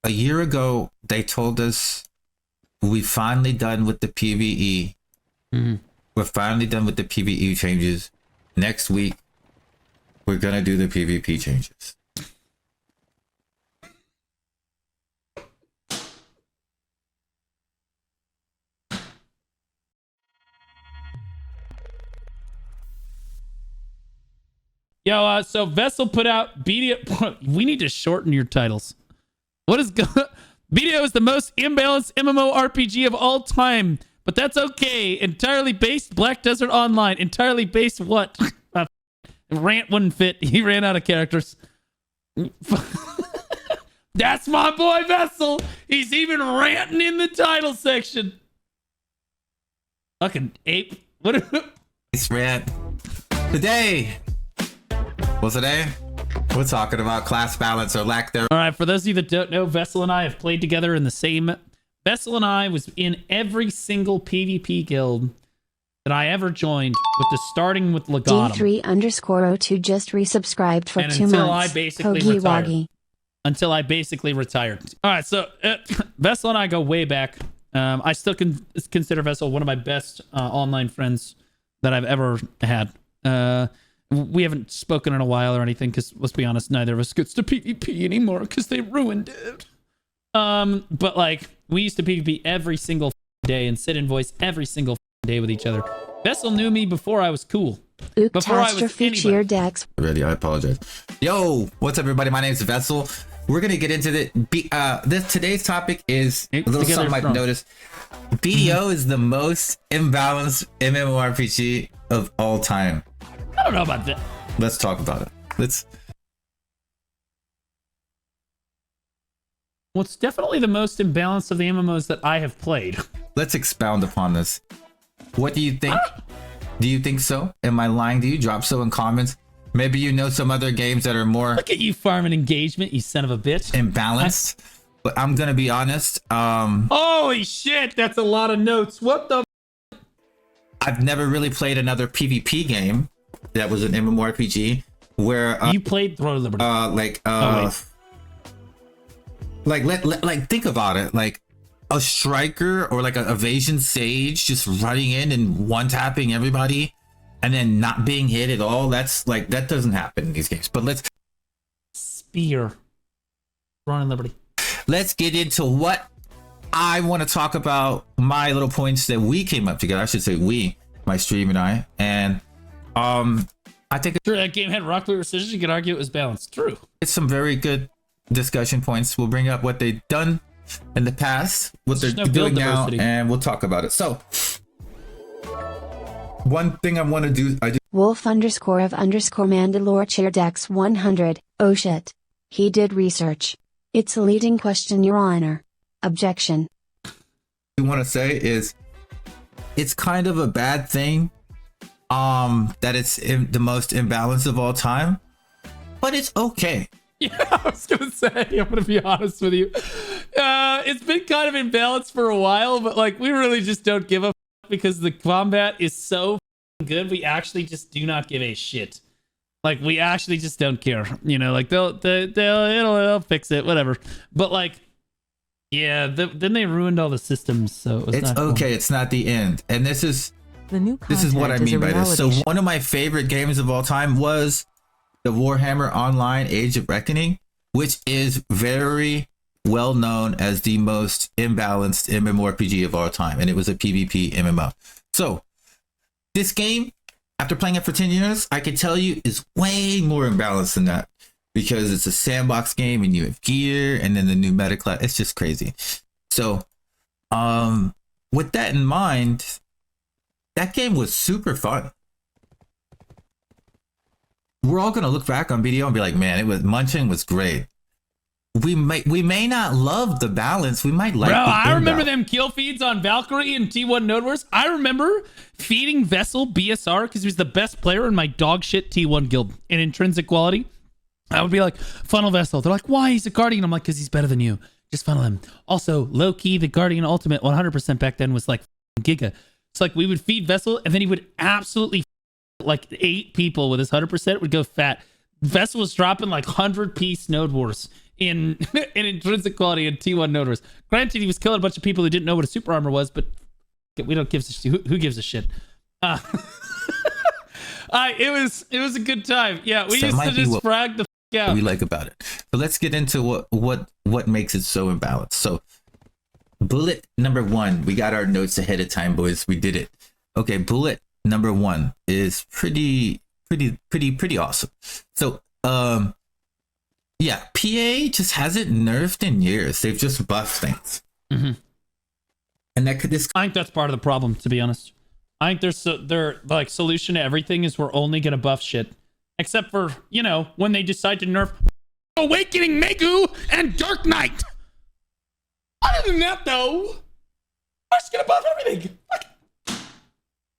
a year ago, they told us we finally done with the PvE. We're finally done with the PvE changes. Next week, we're gonna do the PvP changes. Yo, so Vessel put out BDO. We need to shorten your titles. What is BDO is the most imbalanced MMORPG of all time, but that's okay. Entirely based Black Desert Online. Entirely based what? Rant wouldn't fit. He ran out of characters. That's my boy Vessel. He's even ranting in the title section. Fucking ape. What? It's rant today. What's today? We're talking about class balance or lack thereof. All right, for those of you that don't know, Vessel and I have played together in the same... Vessel and I was in every single PvP guild that I ever joined, with the starting with Legatum. D3_02 just resubscribed for and 2 until months. I basically Hoagie retired. woggy. Until I basically retired. All right, so Vessel and I go way back. I still consider Vessel one of my best online friends that I've ever had. We haven't spoken in a while or anything, because let's be honest, neither of us gets to PvP anymore because they ruined it. But like, we used to PvP every single day and sit in voice every single day with each other. Vessel knew me before I was cool. Before I was anybody. Dex. Ready? I apologize. Yo, what's up, everybody? My name is Vessel. We're gonna get into today's topic is a little something I've noticed. BDO is the most imbalanced MMORPG of all time. I don't know about that. Let's talk about it. Well, it's definitely the most imbalanced of the MMOs that I have played. Let's expound upon this. What do you think? Do you think so? Am I lying to you? Drop so in comments. Maybe you know some other games that are more... Look at you farming engagement, you son of a bitch. Imbalanced. But I'm gonna be honest. Holy shit, that's a lot of notes. What the... I've never really played another PvP game that was an MMORPG where... you played Throne of Liberty. Like think about it. Like a striker or like an evasion sage just running in and one-tapping everybody and then not being hit at all. That's like, that doesn't happen in these games. But let's... Spear. Throne of Liberty. Let's get into what I want to talk about, my little points that we came up together. I should say we, my stream and I. And I think sure, that game had rock, paper, scissors. You could argue it was balanced. True. It's some very good discussion points. We'll bring up what they've done in the past, what they're doing now, and we'll talk about it. So, one thing I want to do, Wolf_of_Mandalore Chair Dex 100. Oh shit. He did research. It's a leading question, Your Honor. Objection. We want to say is, it's kind of a bad thing that it's the most imbalanced of all time, but it's okay. Yeah, I was gonna say, I'm gonna be honest with you. It's been kind of imbalanced for a while, but like, we really just don't give a because the combat is so good. We actually just do not give a shit. Like, we actually just don't care. You know, like they'll fix it, whatever. But like, yeah, then they ruined all the systems, so it was it's not okay. cool. It's not the end, and this is what I mean by this. So one of my favorite games of all time was the Warhammer Online Age of Reckoning, which is very well known as the most imbalanced MMORPG of all time, and it was a PvP MMO. So this game, after playing it for 10 years, I can tell you is way more imbalanced than that, because it's a sandbox game and you have gear and then the new meta class. It's just crazy. So with that in mind, that game was super fun. We're all gonna look back on BDO and be like, man, Munching was great. We may not love the balance. We might like. Bro, I remember them kill feeds on Valkyrie and T1 Node Wars. I remember feeding Vessel BSR because he was the best player in my dog shit T1 guild in intrinsic quality. I would be like, funnel Vessel. They're like, why? He's a Guardian. I'm like, because he's better than you. Just funnel him. Also, low key, the Guardian Ultimate 100% back then was like Giga. So like, we would feed Vessel and then he would absolutely like 8 people with his 100% would go fat. Vessel was dropping like 100-piece Node Wars in in intrinsic quality in T1 Notaries. Granted, he was killing a bunch of people who didn't know what a super armor was, but we don't give a shit. Who gives a shit? It was a good time. Yeah, we used to just frag the out. We like about it. So let's get into what makes it so imbalanced. So bullet number 1, we got our notes ahead of time, boys. We did it. Okay, bullet number 1 is pretty awesome. So yeah, PA just hasn't nerfed in years. They've just buffed things. Mm-hmm. And that could I think that's part of the problem, to be honest. I think their like solution to everything is we're only gonna buff shit, except for when they decide to nerf Awakening Megu and Dark Knight. Other than that, though, we're just gonna buff everything.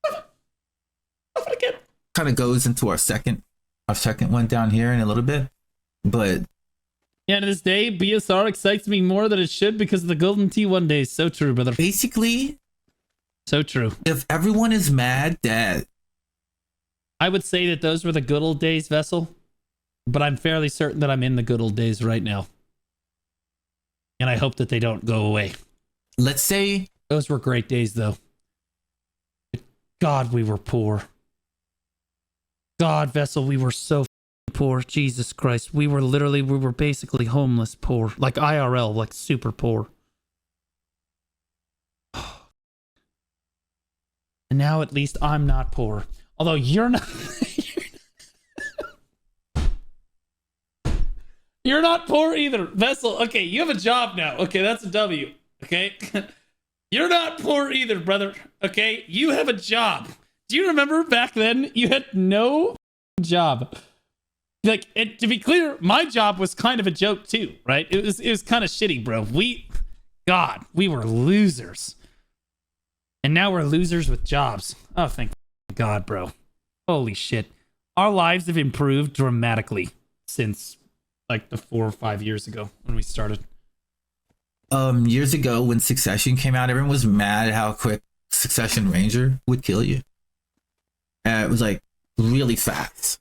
Buff it again. Kind of goes into our second one down here in a little bit, but yeah, to this day, BSR excites me more than it should because of the Golden T1 days. So true, brother. Basically. So true. If everyone is mad that... I would say that those were the good old days, Vessel. But I'm fairly certain that I'm in the good old days right now. And I hope that they don't go away. Let's say... Those were great days, though. God, we were poor. God, Vessel, we were so poor. Jesus Christ. We were basically homeless poor. Like IRL, like super poor. And now at least I'm not poor. Although you're not... You're not poor either. Vessel, okay, you have a job now. Okay, that's a W. Okay? You're not poor either, brother. Okay? You have a job. Do you remember back then you had no job? Like, to be clear, my job was kind of a joke too, right? It was kind of shitty, bro. We were losers. And now we're losers with jobs. Oh, thank God, bro. Holy shit. Our lives have improved dramatically since like the 4 or 5 years ago when we started. Years ago when Succession came out, everyone was mad at how quick Succession Ranger would kill you. It was like really fast,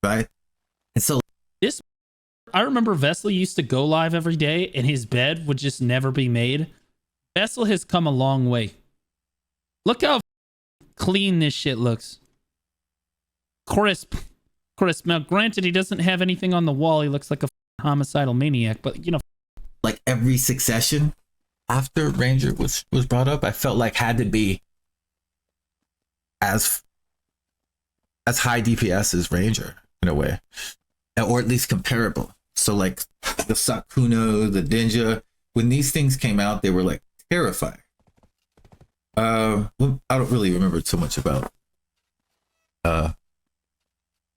right? And so I remember Vessel used to go live every day and his bed would just never be made. Vessel has come a long way. Look how clean this shit looks. Crisp. Now, granted, he doesn't have anything on the wall. He looks like a homicidal maniac, but like every Succession after Ranger was brought up, I felt like had to be as high DPS as Ranger in a way, or at least comparable. So like the Sakuno, the Ninja, when these things came out, they were like terrifying. I don't really remember too much about.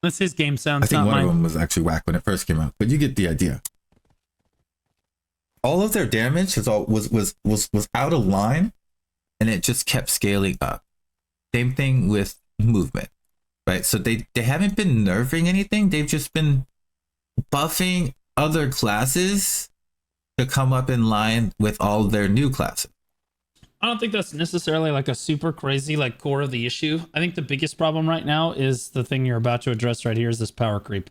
That's his game sounds. I think one of them was actually whack when it first came out, but you get the idea. All of their damage was out of line, and it just kept scaling up. Same thing with movement, right? So they haven't been nerfing anything. They've just been buffing other classes to come up in line with all their new classes. I don't think that's necessarily like a super crazy like core of the issue. I think the biggest problem right now is the thing you're about to address right here is this power creep.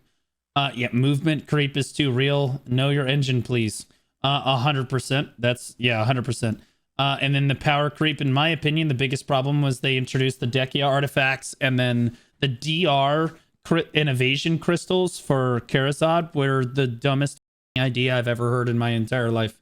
Yeah, movement creep is too real. Know your engine, please. 100%. That's 100%. And then the power creep, in my opinion, the biggest problem was they introduced the Dekia artifacts and then the DR innovation crystals for Karazad were the dumbest idea I've ever heard in my entire life.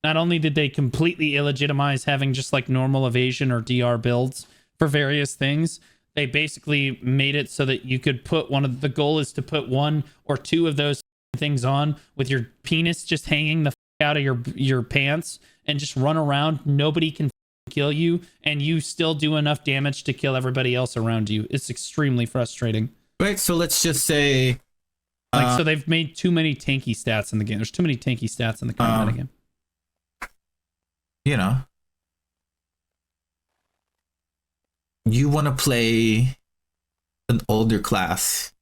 Not only did they completely illegitimize having just like normal evasion or DR builds for various things, they basically made it so that you could put the goal is to put 1 or 2 of those things on with your penis just hanging the out of your pants and just run around. Nobody can kill you and you still do enough damage to kill everybody else around you. It's extremely frustrating. Right, so let's just say so they've made too many tanky stats in the game. There's too many tanky stats in the combat game. You want to play an older class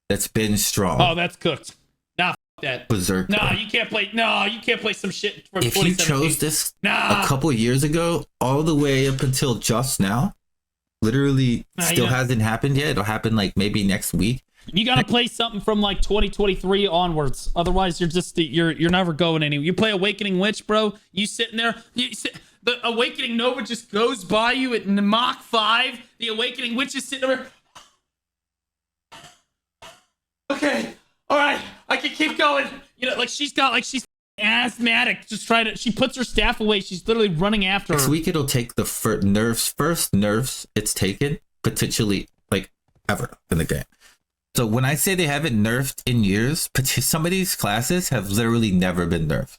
that's been strong. Oh, that's cooked. Nah, f that. Berserker. Nah, you can't play some shit from if you chose this a couple years ago, all the way up until just now, literally still hasn't happened yet. It'll happen like maybe next week. You gotta play something from like 2023 onwards. Otherwise, you're never going anywhere. You play Awakening Witch, bro. You sitting there. The Awakening Nova just goes by you at Mach 5. The Awakening Witch is sitting there. Okay, all right, I can keep going. You know, like she's asthmatic. Just trying to. She puts her staff away. She's literally running after her. Next week it'll take the first nerfs it's taken potentially like ever in the game. So when I say they haven't nerfed in years, some of these classes have literally never been nerfed.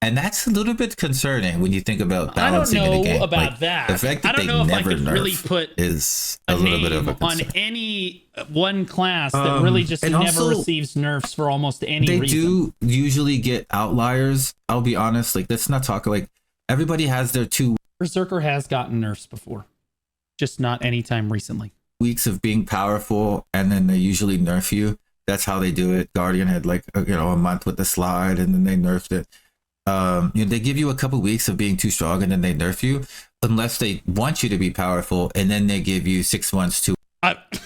And that's a little bit concerning when you think about balancing in a game. I don't know about that. The fact that I don't know if I could really put is a little bit of a concern. On any one class that really just never receives nerfs for almost any reason. They do usually get outliers. I'll be honest. Like, let's not talk like everybody has their 2 Berserker has gotten nerfs before, just not anytime recently. Weeks of being powerful, and then they usually nerf you. That's how they do it. Guardian had like a month with the slide, and then they nerfed it. They give you a couple weeks of being too strong, and then they nerf you, unless they want you to be powerful, and then they give you 6 months to. I was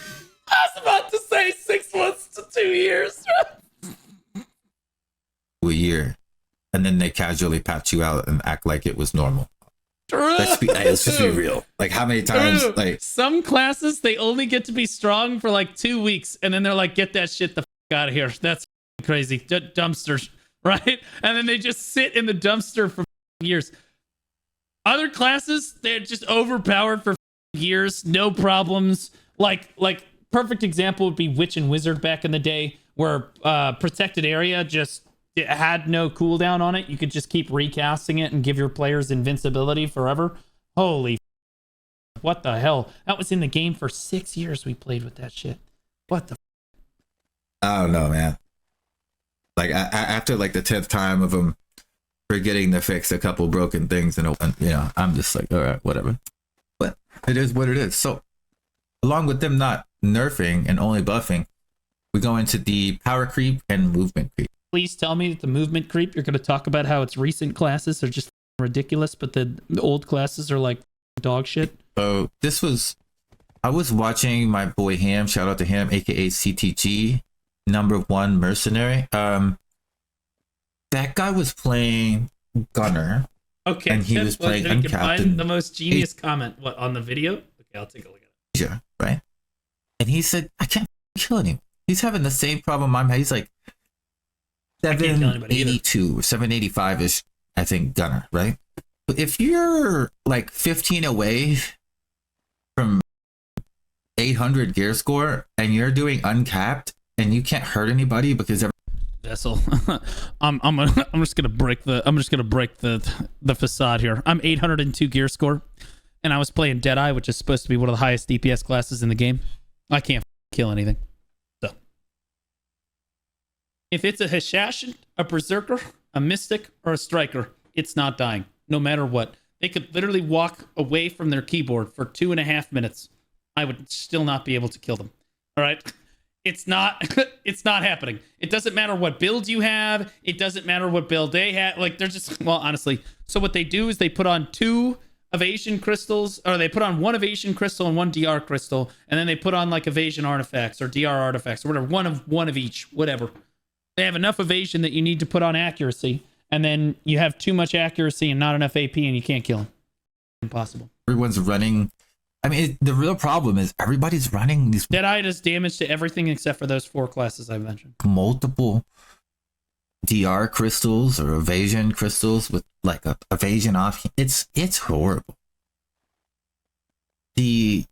about to say 6 months to 2 years. A year, and then they casually patch you out and act like it was normal. Let's just be real. Like, how many times? Like, some classes they only get to be strong for like 2 weeks, and then they're like, "Get that shit the out of here." That's crazy. Dumpsters, right? And then they just sit in the dumpster for years. Other classes, they're just overpowered for years, no problems. Like perfect example would be Witch and Wizard back in the day, where protected area just. It had no cooldown on it. You could just keep recasting it and give your players invincibility forever. Holy what the hell? That was in the game for 6 years. We played with that shit. What the I don't know, man. Like after like the 10th time of them forgetting to fix a couple broken things and I'm just like, all right, whatever. But it is what it is. So along with them not nerfing and only buffing, we go into the power creep and movement creep. Please tell me that the movement creep, you're going to talk about how its recent classes are just ridiculous, but the old classes are like dog shit. So I was watching my boy Ham, shout out to Ham, aka CTG, #1 mercenary. That guy was playing Gunner. Okay. And he was playing Uncaptain. The most genius comment, what, on the video? Okay, I'll take a look at it. Yeah, right? And he said, I can't kill anyone. He's having the same problem I'm having. He's like, 782 or 785 is, I think, Gunner, right? But if you're like 15 away from 800 gear score and you're doing uncapped and you can't hurt anybody because Vessel, I'm just gonna break the facade here. I'm 802 gear score, and I was playing Deadeye, which is supposed to be one of the highest DPS classes in the game. I can't kill anything. If it's a Hashashin, a Berserker, a Mystic, or a Striker, it's not dying, no matter what. They could literally walk away from their keyboard for 2.5 minutes. I would still not be able to kill them. All right? It's not happening. It doesn't matter what build you have. It doesn't matter what build they have. Like, they're just, well, honestly. So what they do is they put on 2 evasion crystals, or they put on 1 evasion crystal and 1 DR crystal, and then they put on like evasion artifacts or DR artifacts or whatever, one of each, whatever. They have enough evasion that you need to put on accuracy, and then you have too much accuracy and not enough AP, and you can't kill them. Impossible. Everyone's running. I mean, the real problem is everybody's running these. Deadeye does damage to everything except for those 4 classes I mentioned. Multiple DR crystals or evasion crystals with like a evasion off. It's horrible. The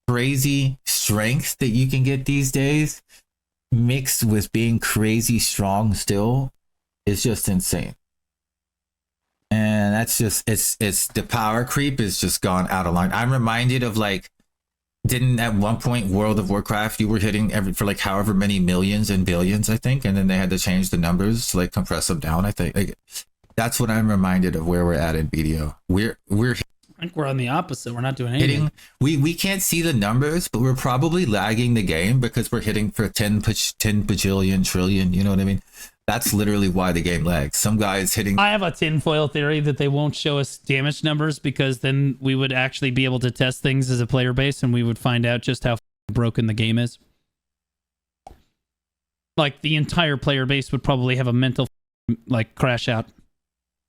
crazy strength that you can get these days, mixed with being crazy strong still, is just insane. And that's just it's the power creep is just gone out of line. I'm reminded of like, didn't at one point World of Warcraft you were hitting for like however many millions and billions, I think, and then they had to change the numbers to like compress them down. I think like that's what I'm reminded of where we're at in BDO. We're I think we're on the opposite. We're not doing anything. We can't see the numbers, but we're probably lagging the game because we're hitting for 10 bajillion trillion. You know what I mean? That's literally why the game lags. Some guys hitting. I have a tinfoil theory that they won't show us damage numbers because then we would actually be able to test things as a player base and we would find out just how broken the game is. Like, the entire player base would probably have a mental, like, crash out.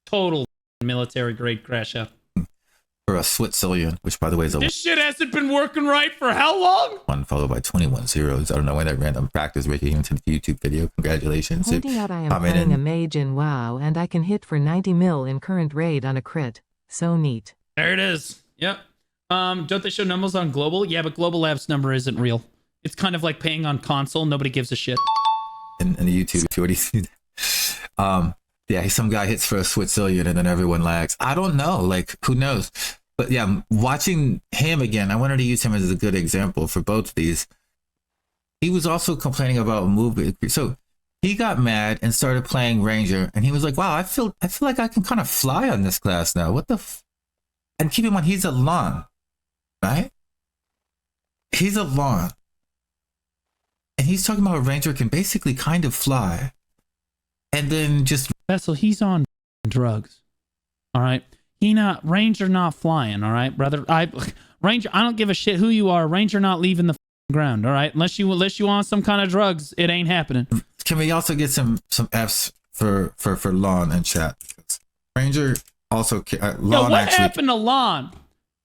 Total military grade crash out. For a Switzerland, which by the way is a this shit hasn't been working right for how long? 1 followed by 21 zeros. I don't know when that random practice making into the YouTube video. Congratulations. Pointing out I am playing a mage in WoW and I can hit for 90 mil in current raid on a crit. So neat. There it is. Yep. Don't they show numbers on global? Yeah, but Global Labs number isn't real. It's kind of like paying on console. Nobody gives a shit. In the YouTube, if you already see that. Yeah, some guy hits for a Switzerland and then everyone lags. I don't know. Like, who knows? But yeah, watching him again, I wanted to use him as a good example for both of these. He was also complaining about movement. So he got mad and started playing Ranger, and he was like, wow, I feel like I can kind of fly on this class now. What the and keep in mind, he's a lawn, right? He's a lawn. And he's talking about a Ranger can basically kind of fly. And then just Vessel, he's on drugs. All right. Ranger not flying, all right, brother. Ranger, I don't give a shit who you are. Ranger not leaving the ground, all right? Unless you on some kind of drugs, it ain't happening. Can we also get some F's for Lon and chat? Ranger also Lon. Yo, what happened to Lon?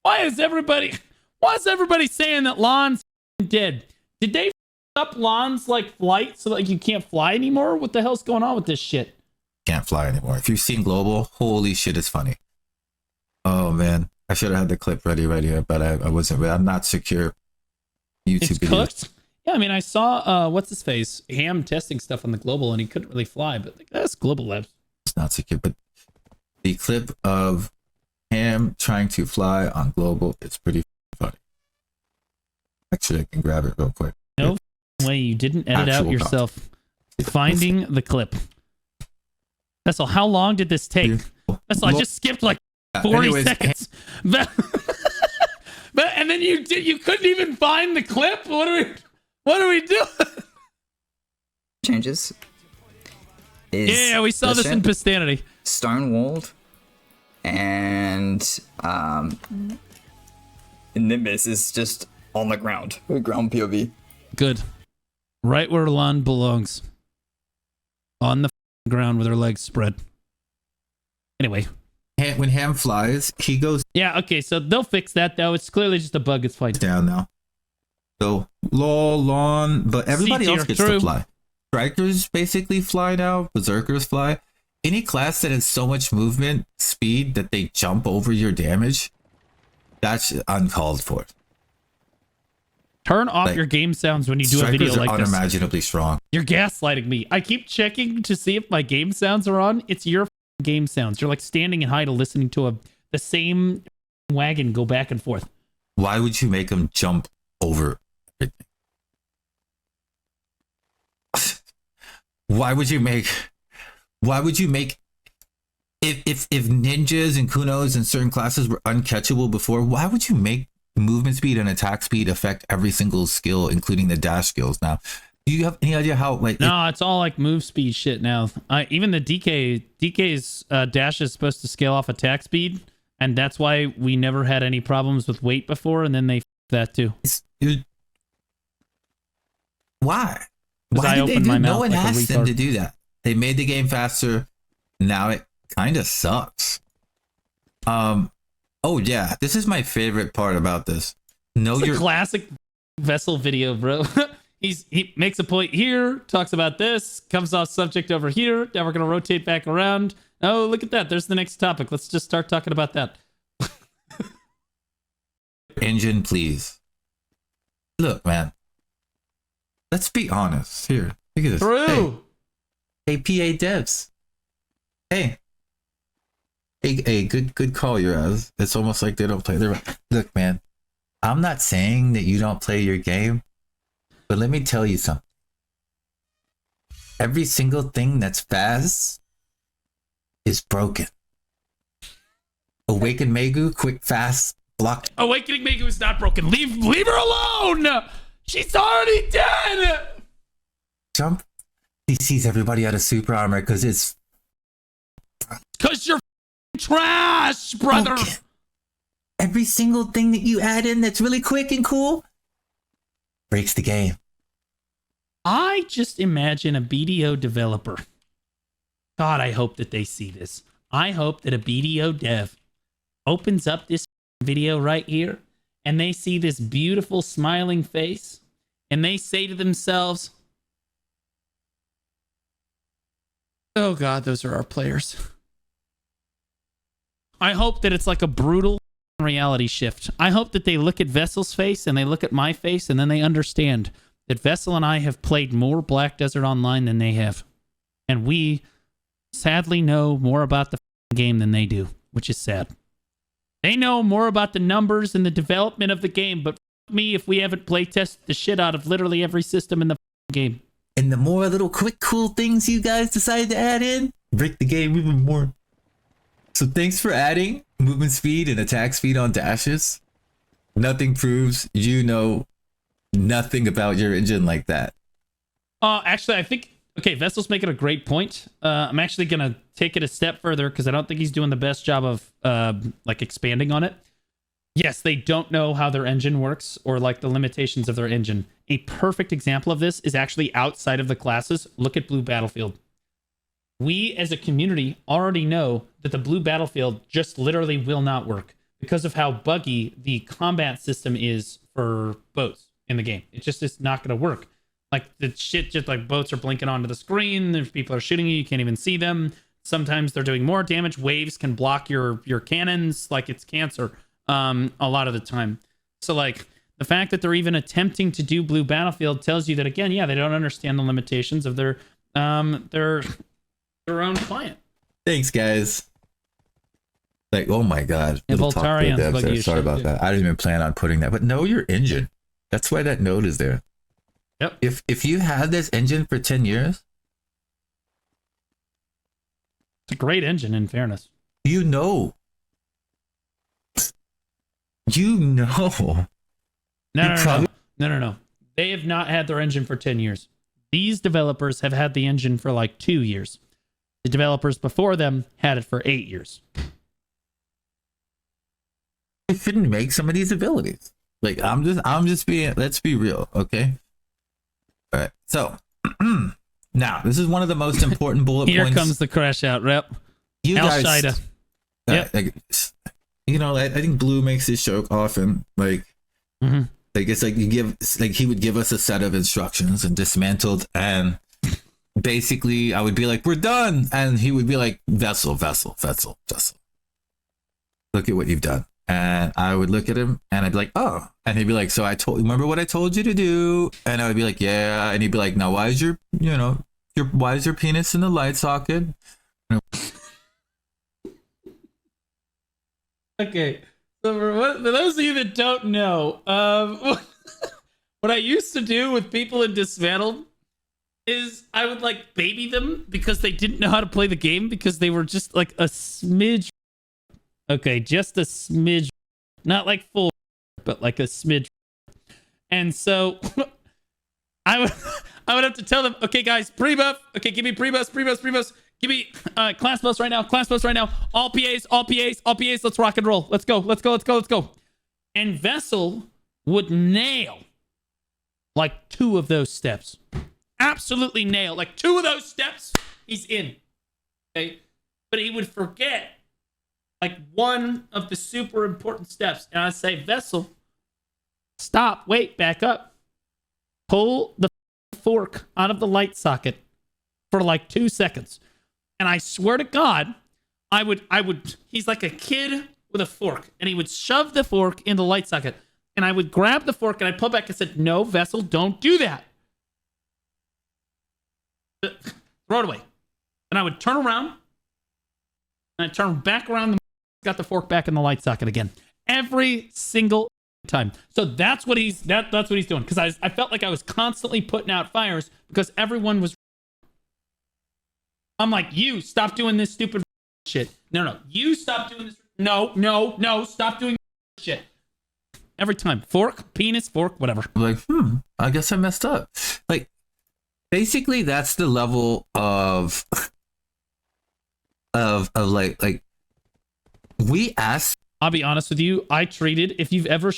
Why is everybody saying that Lon's dead? Did they up Lon's like flight so that you can't fly anymore? What the hell's going on with this shit? Can't fly anymore. If you've seen Global, holy shit, it's funny. Oh man, I should have had the clip ready here, but I wasn't. I'm not secure. YouTube it's videos. Cooked? Yeah, I mean, I saw what's his face Ham testing stuff on the Global, and he couldn't really fly, but like, that's Global Labs. It's not secure, but the clip of Ham trying to fly on Global, it's pretty funny. Actually, I can grab it real quick. No way you didn't edit out yourself. Finding the clip. Vessel, how long did this take? Vessel, I just skipped like 40 seconds. But and then you couldn't even find the clip? What are we doing? Changes. Yeah, we saw this in Pistanity. Stonewalled. And Nimbus is just on the ground. Ground POV. Good. Right where Lon belongs. On the ground with her legs spread. Anyway. When Ham flies, he goes. Yeah, okay, so they'll fix that though. It's clearly just a bug. It's fine. Down now. So, Lon, but everybody else gets to fly. Strikers basically fly now. Berserkers fly. Any class that has so much movement speed that they jump over your damage, that's uncalled for. Turn off your game sounds when you do a video like this. Strikers are unimaginably strong. You're gaslighting me. I keep checking to see if my game sounds are on. It's your game sounds. You're like standing in Heidel listening to the same wagon go back and forth. Why would you make them jump over everything? Why would you make if ninjas and kunos in certain classes were uncatchable before, why would you make movement speed and attack speed affect every single skill, including the dash skills? Now, do you have any idea how No, it's all like move speed shit now. Even the DK's dash is supposed to scale off attack speed, and that's why we never had any problems with weight before, and then they that too. Why? Why did they do? No one like asked them to do that. They made the game faster. Now it kind of sucks. Oh yeah, this is my favorite part about this. It's a classic Vessel video, bro. He makes a point here, talks about this, comes off subject over here. Now we're gonna rotate back around. Oh, look at that. There's the next topic. Let's just start talking about that. Engine, please. Look, man. Let's be honest here. Look at this. True. Hey, PA devs. Hey, good call, your ass. It's almost like they don't play. Look, man. I'm not saying that you don't play your game, but let me tell you something. Every single thing that's fast is broken. Awaken Megu, quick, fast, block. Awakening Megu is not broken. Leave her alone. She's already dead. Jump. He sees everybody out of super armor because you're trash, brother. Okay. Every single thing that you add in that's really quick and cool, breaks the game. I just imagine a BDO developer. God, I hope that they see this. I hope that a BDO dev opens up this video right here and they see this beautiful smiling face and they say to themselves, oh God, those are our players. I hope that it's like a brutal reality shift. I hope that they look at Vessel's face and they look at my face and then they understand that Vessel and I have played more Black Desert Online than they have. And we sadly know more about the game than they do, which is sad. They know more about the numbers and the development of the game, but me if we haven't playtested the shit out of literally every system in the game. And the more little quick cool things you guys decide to add in, break the game even more. So thanks for adding movement speed and attack speed on dashes. Nothing proves you know nothing about your engine like that. Actually, I think, okay, Vessel's making a great point. I'm actually going to take it a step further because I don't think he's doing the best job of like expanding on it. Yes, they don't know how their engine works or like the limitations of their engine. A perfect example of this is actually outside of the classes. Look at Blue Battlefield. We as a community already know that the Blue Battlefield just literally will not work because of how buggy the combat system is for boats in the game. It just is not going to work. Like the shit, just like boats are blinking onto the screen. There's people are shooting you. You can't even see them. Sometimes they're doing more damage. Waves can block your cannons like it's cancer a lot of the time. So like the fact that they're even attempting to do Blue Battlefield tells you that again, yeah, they don't understand the limitations of their own client. Thanks, guys. Like, oh my God. And Sorry about that. I didn't even plan on putting that, but know your engine. That's why that note is there. Yep. If you had this engine for 10 years, it's a great engine in fairness. You know. No. They have not had their engine for 10 years. These developers have had the engine for like 2 years. The developers before them had it for 8 years. You shouldn't make some of these abilities. Like I'm just being, let's be real, okay? All right. So now this is one of the most important bullet Here points. Here comes the crash out rep. You Al guys, Shida. Yep. Like, you know, I think Blue makes this joke often. Like, like it's like he would give us a set of instructions and dismantled, and basically I would be like, we're done, and he would be like, vessel. Look at what you've done. And I would look at him and I'd be like, oh, and he'd be like, so remember what I told you to do? And I would be like, yeah. And he'd be like, now why is your penis in the light socket? Okay, so for those of you that don't know, what I used to do with people in Dismantled is I would like baby them because they didn't know how to play the game because they were just like a smidge. Okay, just a smidge, not like full, but like a smidge. And so I would have to tell them, okay, guys, pre-buff. Okay, give me pre-buffs. Give me class buffs right now. All PAs. Let's rock and roll. Let's go. And Vessel would nail like 2 of those steps. Absolutely nail. Like 2 of those steps, he's in. Okay? But he would forget like 1 of the super important steps. And I'd say, Vessel, stop, wait, back up. Pull the fork out of the light socket for like 2 seconds. And I swear to God, I would, he's like a kid with a fork, and he would shove the fork in the light socket. And I would grab the fork and I'd pull back and said, no, Vessel, don't do that. Throw it away. And I would turn around and I'd turn back around, got the fork back in the light socket again. Every single time. So that's what he's doing. Because I felt like I was constantly putting out fires because everyone was. I'm like, you stop doing this stupid shit. No, you stop doing this. No, stop doing shit. Every time. Fork, penis, fork, whatever. Like, I guess I messed up. Like, basically that's the level of like we asked. I'll be honest with you. I treated, if you've ever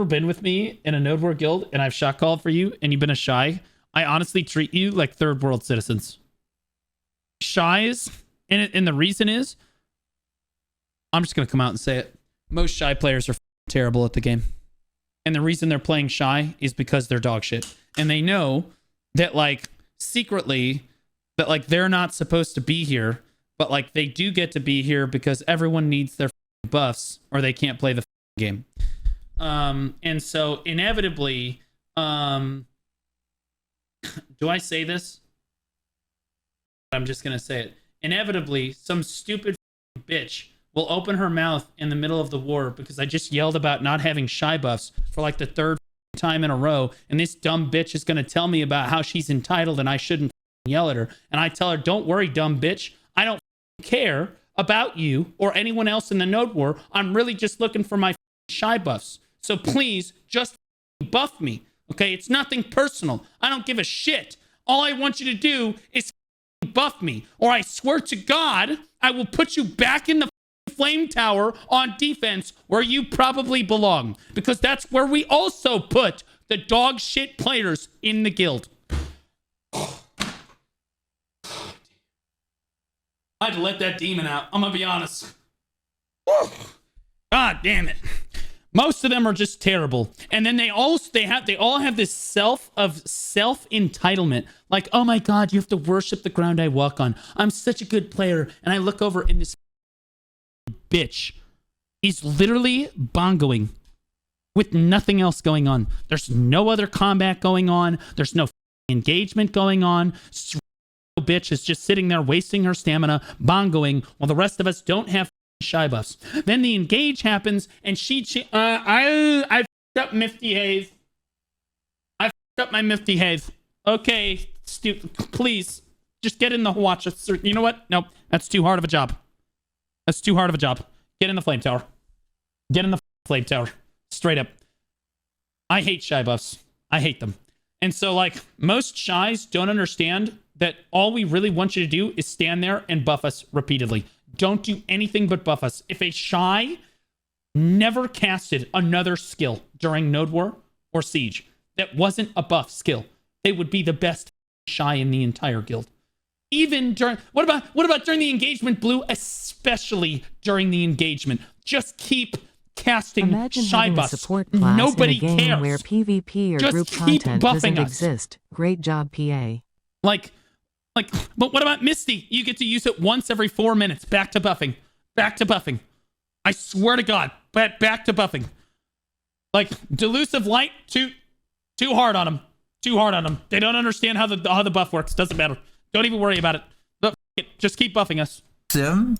been with me in a Node War guild and I've shot called for you and you've been a shy, I honestly treat you like third world citizens. Shies, and the reason is, I'm just going to come out and say it. Most shy players are terrible at the game. And the reason they're playing shy is because they're dog shit. And they know that, like, secretly, that, like, they're not supposed to be here, but, like, they do get to be here because everyone needs their buffs or they can't play the game. And so, inevitably, do I say this? I'm just going to say it. Inevitably, some stupid bitch will open her mouth in the middle of the war because I just yelled about not having shy buffs for like the third time in a row. And this dumb bitch is going to tell me about how she's entitled and I shouldn't yell at her. And I tell her, don't worry, dumb bitch. I don't care about you or anyone else in the Node War. I'm really just looking for my shy buffs. So please just buff me. Okay? It's nothing personal. I don't give a shit. All I want you to do is buff me, or I swear to God, I will put you back in the flame tower on defense where you probably belong, because that's where we also put the dog shit players in the guild. I had to let that demon out. I'm gonna be honest. God damn it. Most of them are just terrible. And then they all have this self entitlement. Like, oh my God, you have to worship the ground I walk on. I'm such a good player. And I look over and this bitch, he's literally bongoing with nothing else going on. There's no other combat going on. There's no engagement going on. Bitch is just sitting there wasting her stamina, bongoing, while the rest of us don't have shy buffs. Then the engage happens, and I f***ed up Mifty Haze. I f***ed up my Mifty Haze. Okay, please, just get in the watch. You know what? Nope, that's too hard of a job. That's too hard of a job. Get in the flame tower. Get in the flame tower. Straight up. I hate shy buffs. I hate them. And so, like, most shies don't understand that all we really want you to do is stand there and buff us repeatedly. Don't do anything but buff us. If a shy never casted another skill during Node War or Siege that wasn't a buff skill, they would be the best shy in the entire guild. Even during, what about during the engagement, Blue? Especially during the engagement. Just keep casting Imagine shy buffs. A support class Nobody in a game cares. Where PvP or just group keep content buffing doesn't us. exist. Great job, PA. But what about Misty? You get to use it once every 4 minutes. Back to buffing. Back to buffing. I swear to God. Back to buffing. Like, Delusive Light, too hard on them. Too hard on them. They don't understand how the buff works. Doesn't matter. Don't even worry about it. Look, just keep buffing us. Sim?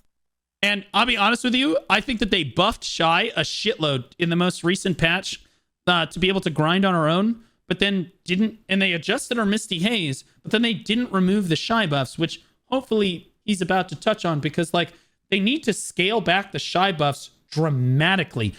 And I'll be honest with you, I think that they buffed Shy a shitload in the most recent patch to be able to grind on her own. But then didn't, and they adjusted her Misty Haze, but then they didn't remove the shy buffs, which hopefully he's about to touch on, because like they need to scale back the shy buffs dramatically.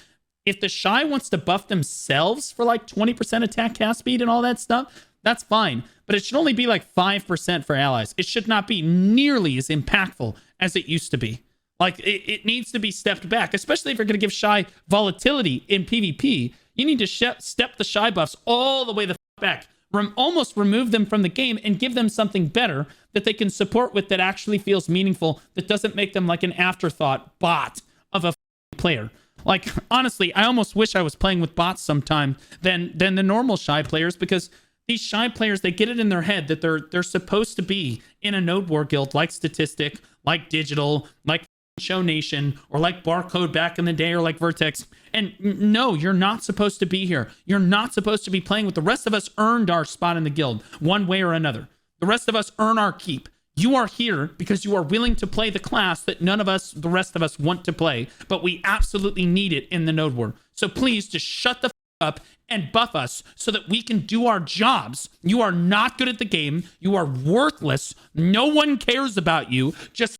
If the shy wants to buff themselves for like 20% attack cast speed and all that stuff, that's fine. But it should only be like 5% for allies. It should not be nearly as impactful as it used to be. Like it needs to be stepped back, especially if you're going to give shy volatility in PvP. You need to step the shy buffs all the way the back. Almost remove them from the game and give them something better that they can support with that actually feels meaningful, that doesn't make them like an afterthought bot of a player. Like, honestly, I almost wish I was playing with bots sometime than the normal shy players, because these shy players, they get it in their head that they're supposed to be in a Node War guild like Statistic, like Digital, like Show Nation, or like Barcode back in the day, or like Vertex. And no, you're not supposed to be here. You're not supposed to be playing with the rest of us. Earned our spot in the guild one way or another. The rest of us earn our keep. You are here because you are willing to play the class that none of us, the rest of us, want to play, but we absolutely need it in the Node War. So please just shut the up and buff us so that we can do our jobs. You are not good at the game. You are worthless. No one cares about you. Just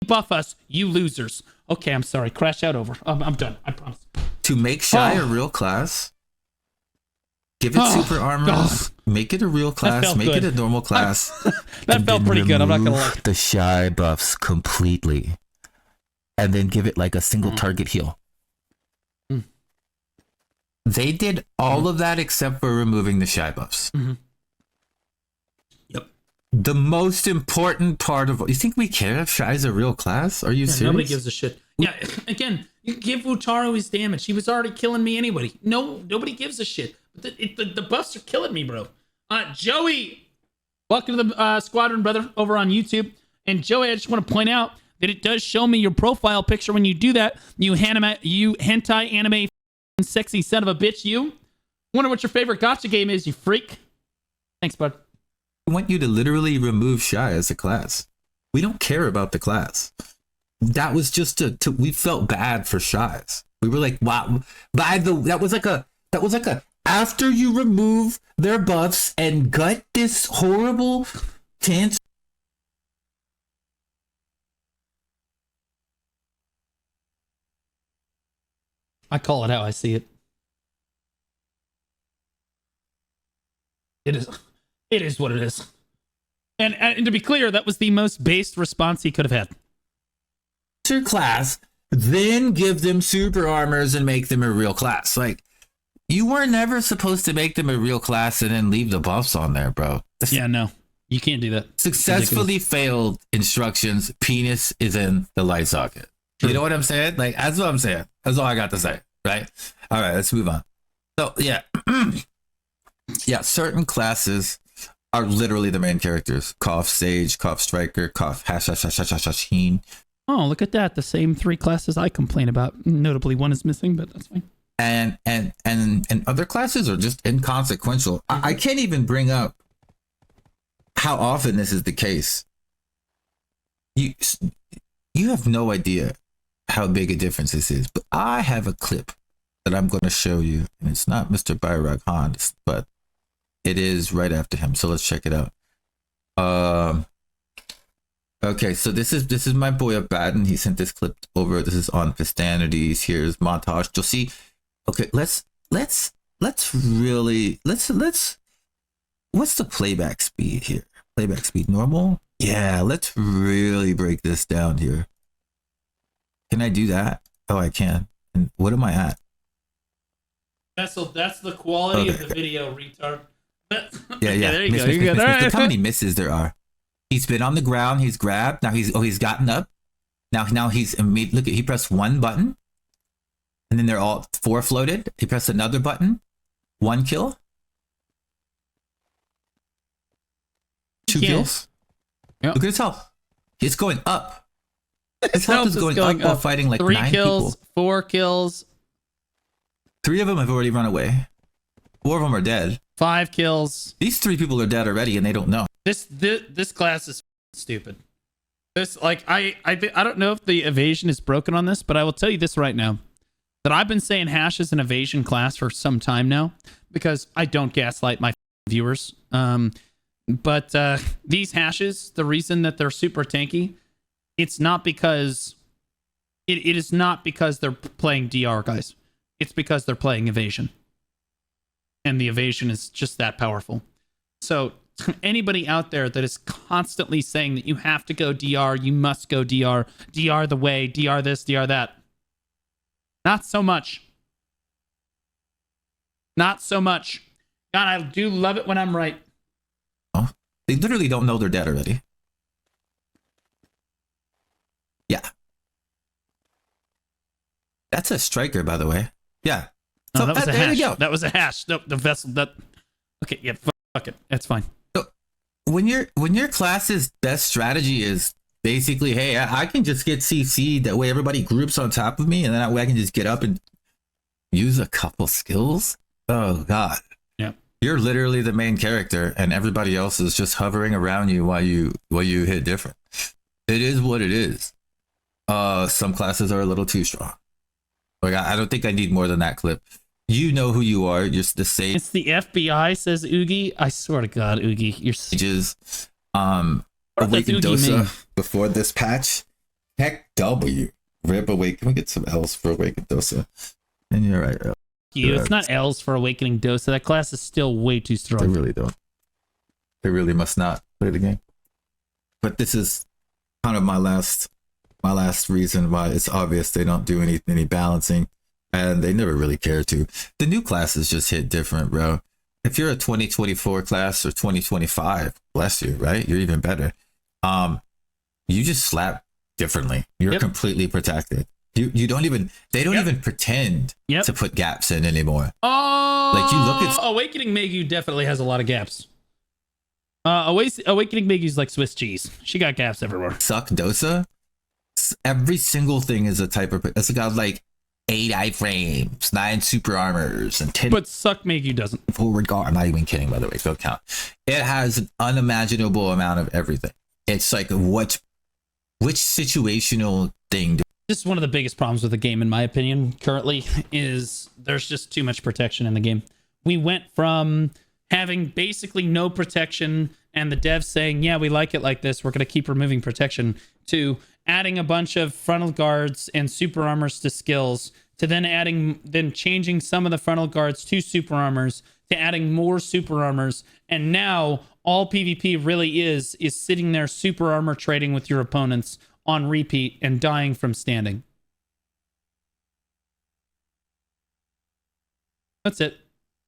buff us, you losers. Okay, I'm sorry. Crash out over. I'm done. I promise. To make Shy a real class, give it super armors, make it a real class, make it a normal class. That felt pretty good. I'm not gonna lie. The Shy buffs completely, and then give it like a single target heal. They did all of that except for removing the shy buffs. Yep. The most important part of... You think we care if shy is a real class? Are you serious? Nobody gives a shit. Yeah, again, you give Wutaro his damage. He was already killing me anyway. Nobody gives a shit. But the buffs are killing me, bro. Joey, welcome to the squadron, brother, over on YouTube. And Joey, I just want to point out that it does show me your profile picture when you do that. You hentai anime sexy son of a bitch, you. Wonder what your favorite gacha game is, you freak. Thanks, bud. I want you to literally remove shy as a class. We don't care about the class. That was just we felt bad for shies. We were like, wow, that was like a after you remove their buffs and gut this horrible chance. I call it how I see it. It is what it is. And to be clear, that was the most based response he could have had. Your class, then give them super armors and make them a real class. Like, you were never supposed to make them a real class and then leave the buffs on there, bro. Yeah, no. You can't do that. Successfully failed instructions. Penis is in the light socket. True. You know what I'm saying? Like, that's what I'm saying. That's all I got to say, right? All right, let's move on. So, yeah. Yeah, certain classes are literally the main characters. Cough Sage, Cough Striker, Cough Hashashin. Oh, look at that. The same 3 classes I complain about. Notably, one is missing, but that's fine. And other classes are just inconsequential. I can't even bring up how often this is the case. You have no idea how big a difference this is, but I have a clip that I'm going to show you, and it's not Mr. Bayrag Han, but it is right after him. So let's check it out. Okay, so this is my boy up Baden. He sent this clip over. This is on Festanities. Here's montage. You'll see. Okay, let's really what's the playback speed here? Playback speed normal? Yeah, let's really break this down here. Can I do that? Oh, I can. And what am I at? That's the quality of the video, retard. Yeah. There you go. Look how many misses there are. He's been on the ground. He's grabbed. Now he's gotten up. Now he's look at he pressed one button, and then they're all 4 floated. He pressed another button, 1 kill, 2 kills. Yep. Look at his health. It's going up. His health is going up while fighting like 3 9 kills, people. 4 kills. 3 of them have already run away. 4 of them are dead. 5 kills. These 3 people are dead already, and they don't know. This class is stupid. This like I don't know if the evasion is broken on this, but I will tell you this right now, that I've been saying Hash is an evasion class for some time now because I don't gaslight my viewers. But these Hashes, the reason that they're super tanky, it's not because it is not because they're playing DR, guys. It's because they're playing evasion. And the evasion is just that powerful. So anybody out there that is constantly saying that you have to go DR, you must go DR, DR the way, DR this, DR that. Not so much. Not so much. God, I do love it when I'm right. Oh, they literally don't know they're dead already. Yeah. That's a striker, by the way. Yeah. No, So, that was a there hash. you go. That was a hash. No, the vessel that. Okay, yeah, fuck it. That's fine. So when your class's best strategy is basically, hey, I can just get CC'd, that way everybody groups on top of me, and then that way I can just get up and use a couple skills. Oh God. Yeah. You're literally the main character, and everybody else is just hovering around you while you hit different. It is what it is. Some classes are a little too strong. Like I don't think I need more than that clip. You know who you are. You're the same. It's the FBI, says Oogie. I swear to God, Oogie, you're. Ages. Awakened Dosa before this patch. Heck W. Rip Awaken. Can we get some L's for Awakened Dosa? And you're right. It's not L's for Awakening Dosa. That class is still way too strong. They really don't. They really must not play the game. But this is kind of my last reason why it's obvious they don't do any balancing. and they never really cared to. The new classes just hit different, bro. If you're a 2024 class or 2025, bless you, right? You're even better. You just slap differently. You're completely protected. You don't even, they don't even pretend to put gaps in anymore. Oh, like you look at Awakening Megu definitely has a lot of gaps. Awakening Megu's like Swiss cheese. She got gaps everywhere. Suck Dosa. Every single thing is a type of, it's got like 8 iframes, 9 super armors, and 10. But Suck Megu doesn't. Forward guard. I'm not even kidding, by the way. Don't count. It has an unimaginable amount of everything. It's like which situational thing. This is one of the biggest problems with the game, in my opinion, currently, is there's just too much protection in the game. We went from having basically no protection and the devs saying, yeah, we like it like this, we're going to keep removing protection, to adding a bunch of frontal guards and super armors to skills, to then changing some of the frontal guards to super armors, to adding more super armors. And now all PvP really is sitting there super armor trading with your opponents on repeat and dying from standing. That's it.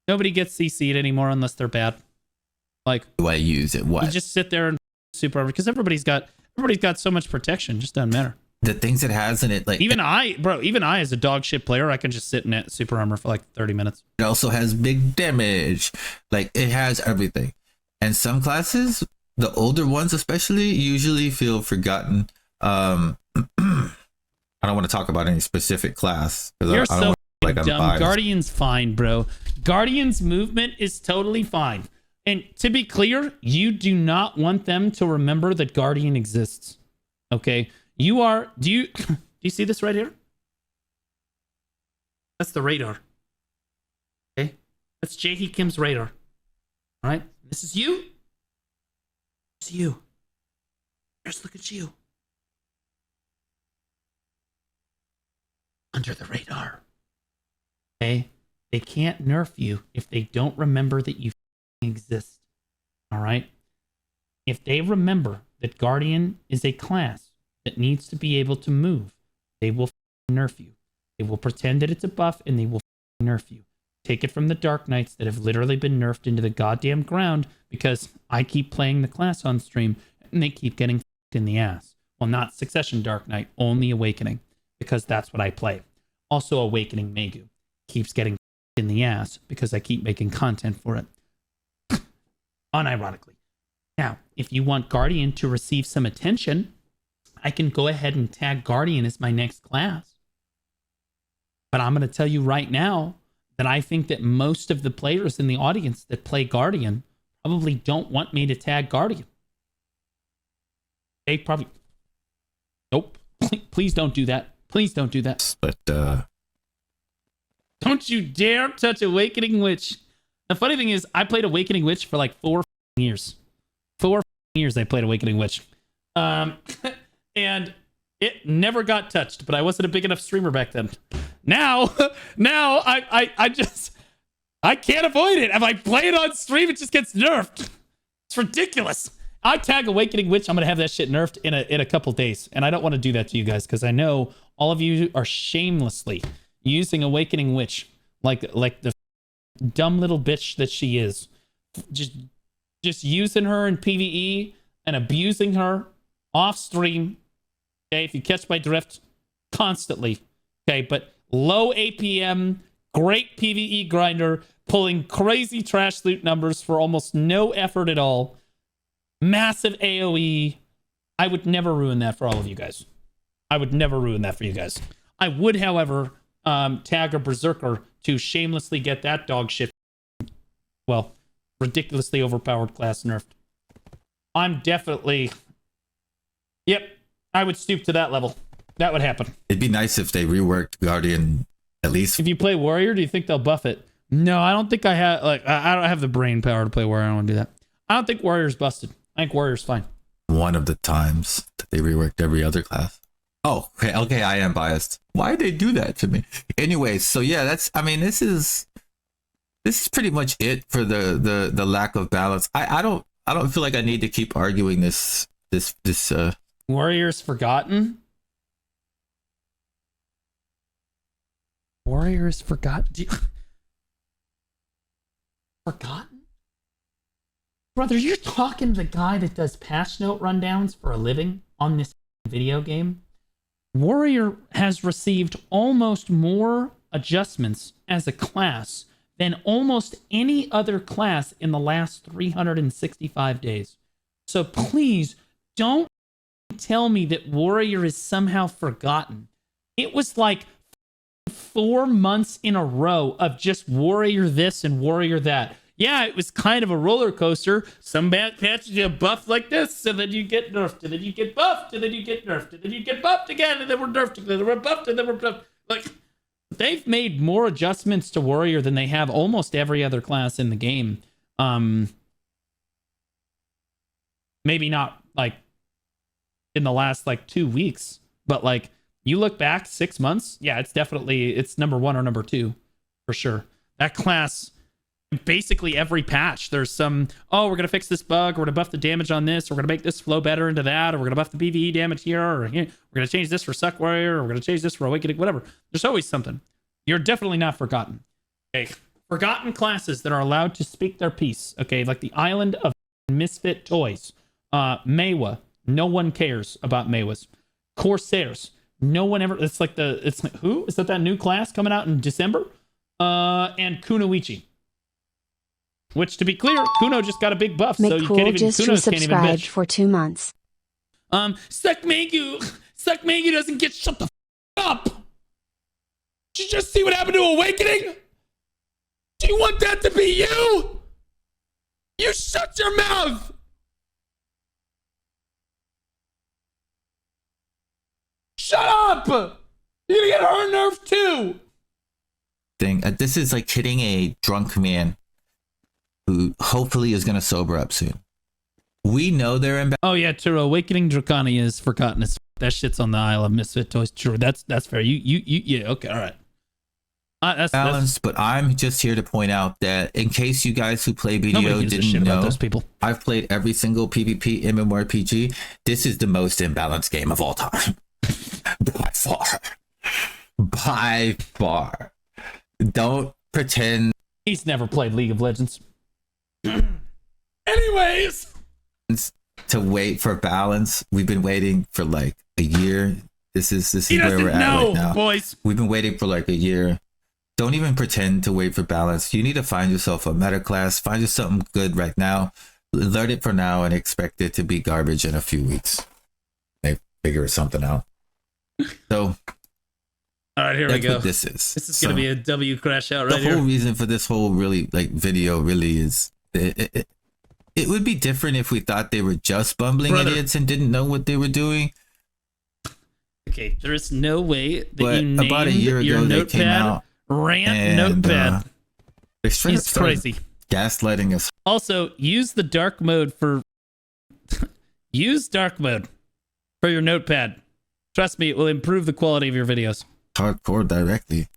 Nobody gets CC'd anymore unless they're bad. Like, do I use it? What? You just sit there and super armor because everybody's got so much protection. It just doesn't matter. The things it has in it, like even I as a dog shit player, I can just sit in super armor for like 30 minutes. It also has big damage. Like it has everything. And some classes, the older ones especially, usually feel forgotten. I don't want to talk about any specific class because You're I don't so like I'm dumb. biased. Guardian's fine, bro. Guardian's movement is totally fine. And to be clear, you do not want them to remember that Guardian exists. Okay? Do you see this right here? That's the radar. Okay? That's Jaehee Kim's radar. All right? This is you. It's you. Just look at you. Under the radar. Okay? They can't nerf you if they don't remember that you exist. All right? If they remember that Guardian is a class that needs to be able to move, they will nerf you. They will pretend that it's a buff and they will nerf you. Take it from the Dark Knights that have literally been nerfed into the goddamn ground because I keep playing the class on stream and they keep getting in the ass. Well, not Succession Dark Knight, only Awakening, because that's what I play. Also, Awakening Megu keeps getting in the ass because I keep making content for it. Unironically. Now, if you want Guardian to receive some attention, I can go ahead and tag Guardian as my next class. But I'm going to tell you right now that I think that most of the players in the audience that play Guardian probably don't want me to tag Guardian. They probably... Nope. Please don't do that. Please don't do that. But, don't you dare touch Awakening Witch. The funny thing is, I played Awakening Witch for like 4 years. 4 years I played Awakening Witch. And it never got touched, but I wasn't a big enough streamer back then. Now I can't avoid it. If I play it on stream, it just gets nerfed. It's ridiculous. I tag Awakening Witch, I'm gonna have that shit nerfed in a couple days, and I don't want to do that to you guys because I know all of you are shamelessly using Awakening Witch like the dumb little bitch that she is, just using her in PvE and abusing her off stream. Okay, if you catch my drift, constantly. Okay, but low APM, great PvE grinder, pulling crazy trash loot numbers for almost no effort at all. Massive AoE. I would never ruin that for all of you guys. I would never ruin that for you guys. I would, however, tag a Berserker to shamelessly get that dog shit, well, ridiculously overpowered class nerfed. I'm definitely... Yep, I would stoop to that level. That would happen. it'd be nice if they reworked Guardian at least. If you play Warrior, do you think they'll buff it? No, I don't think I have... Like, I don't have the brain power to play Warrior. I don't want to do that. I don't think Warrior's busted. I think Warrior's fine. One of the times that they reworked every other class. Oh, okay, I am biased. Why did they do that to me? Anyways, so yeah, this is pretty much it for the lack of balance. I don't feel like I need to keep arguing this Warrior's forgotten. Warrior is forgotten. Forgotten? Brother, you're talking to the guy that does patch note rundowns for a living on this video game? Warrior has received almost more adjustments as a class than almost any other class in the last 365 days. So please don't tell me that Warrior is somehow forgotten. It was like 4 months in a row of just Warrior this and Warrior that. Yeah, it was kind of a roller coaster. Some bad patches you buff like this, and then you get nerfed, and then you get buffed, and then you get nerfed, and then you get buffed again, and then we're nerfed, and then we're buffed, and then we're buffed. Like, they've made more adjustments to Warrior than they have almost every other class in the game. Maybe not like in the last like 2 weeks, but like you look back 6 months, yeah, it's number 1 or number 2 for sure. That class, basically every patch, there's some, oh, we're gonna fix this bug, we're gonna buff the damage on this, we're gonna make this flow better into that, or we're gonna buff the PvE damage here, or we're gonna change this for Suck Warrior, or we're gonna change this for Awakening, whatever. There's always something. You're definitely not forgotten. Okay, forgotten classes that are allowed to speak their piece. Okay, like the Island of Misfit Toys, Meiwa. No one cares about Meiwas. Corsairs. No one ever. It's like who is that new class coming out in December? And Kunoichi. Which, to be clear, Kuno just got a big buff, so you can't even. just Kunos can't even bitch. for 2 months. Suck Mangu doesn't get shut the up. Did you just see what happened to Awakening? Do you want that to be you? You shut your mouth. Shut up. You're gonna get her nerfed too. This is like hitting a drunk man who hopefully is going to sober up soon. We know they're in. Oh yeah, true. Awakening Dracania is forgotten. That shit's on the Isle of Misfit Toys. True. That's fair. You yeah. Okay. All right. That's balanced, but I'm just here to point out that in case you guys who play BDO didn't know, those people. I've played every single PvP mmorpg. This is the most imbalanced game of all time. By far. Don't pretend. He's never played League of Legends. Anyways, to wait for balance. We've been waiting for like a year. This is where we're at right now. Boys. We've been waiting for like a year. Don't even pretend to wait for balance. You need to find yourself a meta class. Find you something good right now. Learn it for now and expect it to be garbage in a few weeks. They figure something out. So, all right, here we go. This is gonna be a W crash out right here. The whole reason for this whole video really is it would be different if we thought they were just bumbling idiots and didn't know what they were doing. Okay, there is no way that but you named about a year ago your they notepad came out rant and, notepad. It's crazy. Gaslighting us. Also, use the dark mode for your notepad. Trust me, it will improve the quality of your videos. Hardcore directly.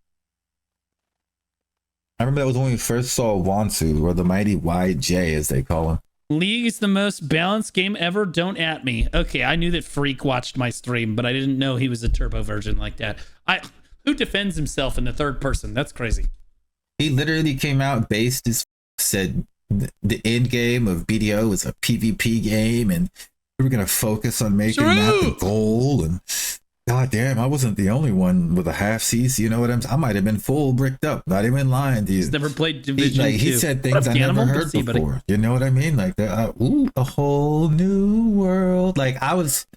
I remember that was when we first saw Wansu, or the mighty YJ as they call him. League is the most balanced game ever. Don't at me. Okay, I knew that Freak watched my stream, but I didn't know he was a turbo version like that. Who defends himself in the third person? That's crazy. He literally came out based as said the end game of BDO is a PvP game, and we were gonna focus on making that the goal. And god damn, I wasn't the only one with a half CC. You know what I might have been full bricked up, not even lying to you. He's never played Division 2. He said things I never heard before. You know what I mean? Like a whole new world. Like I was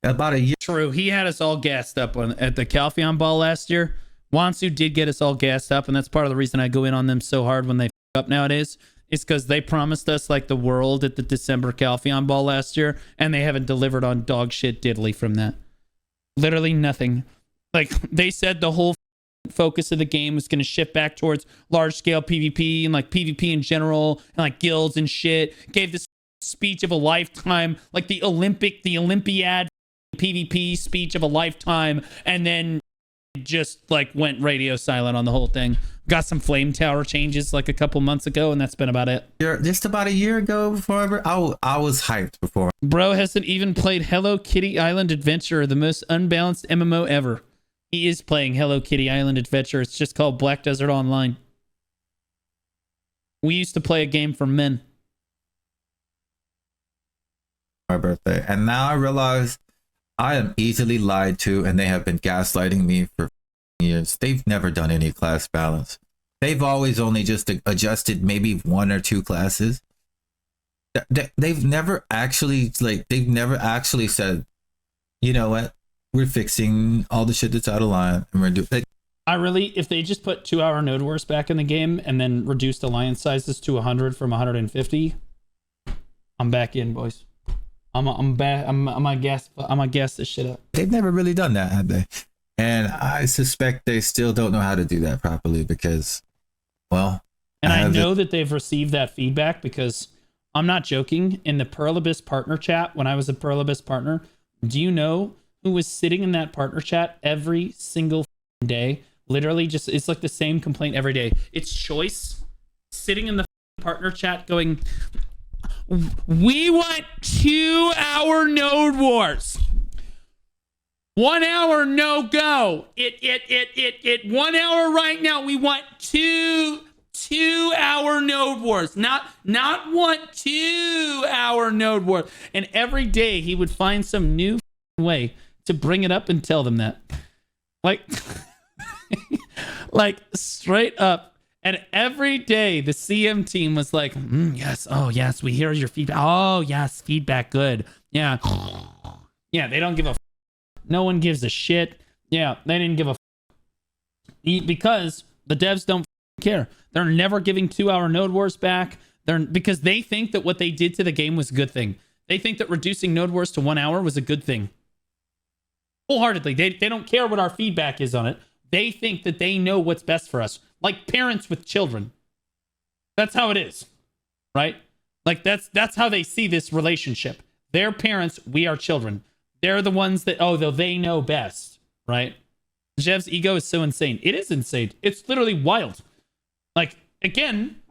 about a year. True, he had us all gassed up at the Calpheon Ball last year. Wansu did get us all gassed up, and that's part of the reason I go in on them so hard when they f up nowadays. It's because they promised us like the world at the December Calpheon Ball last year, and they haven't delivered on dog shit diddly from that. Literally nothing. Like they said the whole focus of the game was going to shift back towards large scale PvP and like PvP in general and like guilds and shit. Gave this speech of a lifetime, like the Olympiad PvP speech of a lifetime, and then just like went radio silent on the whole thing. Got some flame tower changes like a couple months ago, and that's been about it. Just about a year ago before I was hyped before. Bro hasn't even played Hello Kitty Island Adventure, the most unbalanced MMO ever. He is playing Hello Kitty Island Adventure. It's just called Black Desert Online. We used to play a game for men. My birthday. And now I realize I am easily lied to, and they have been gaslighting me for years. They've never done any class balance. They've always only just adjusted maybe 1 or 2 classes. They've never actually said, you know what, we're fixing all the shit that's out of line, and we're doing. If they just put 2-hour node wars back in the game and then reduced alliance sizes to 100 from 150, I'm back in, boys. I'm back. I'm gonna gas this shit up. They've never really done that, have they? And I suspect they still don't know how to do that properly because, well. And I know that they've received that feedback because I'm not joking. In the Pearl Abyss partner chat, when I was a Pearl Abyss partner, do you know who was sitting in that partner chat every single day? Literally, just it's like the same complaint every day. It's Choice sitting in the partner chat going, "We want 2-hour node wars. 1 hour no go. It 1 hour right now. We want 2-hour node wars. Not 2-hour node wars." And every day he would find some new way to bring it up and tell them that. Like like straight up. And every day the CM team was like, yes, oh yes, we hear your feedback. Oh yes, feedback, good. Yeah. Yeah, they don't give a no one gives a shit. Yeah, they didn't give a because the devs don't care. They're never giving 2-hour node wars back. Because they think that what they did to the game was a good thing. They think that reducing node wars to 1 hour was a good thing. Wholeheartedly. They don't care what our feedback is on it. They think that they know what's best for us. Like parents with children. That's how it is. Right? Like that's how they see this relationship. They're parents, we are children. They're the ones that, they know best. Right? Jev's ego is so insane. It is insane. It's literally wild. Like, again,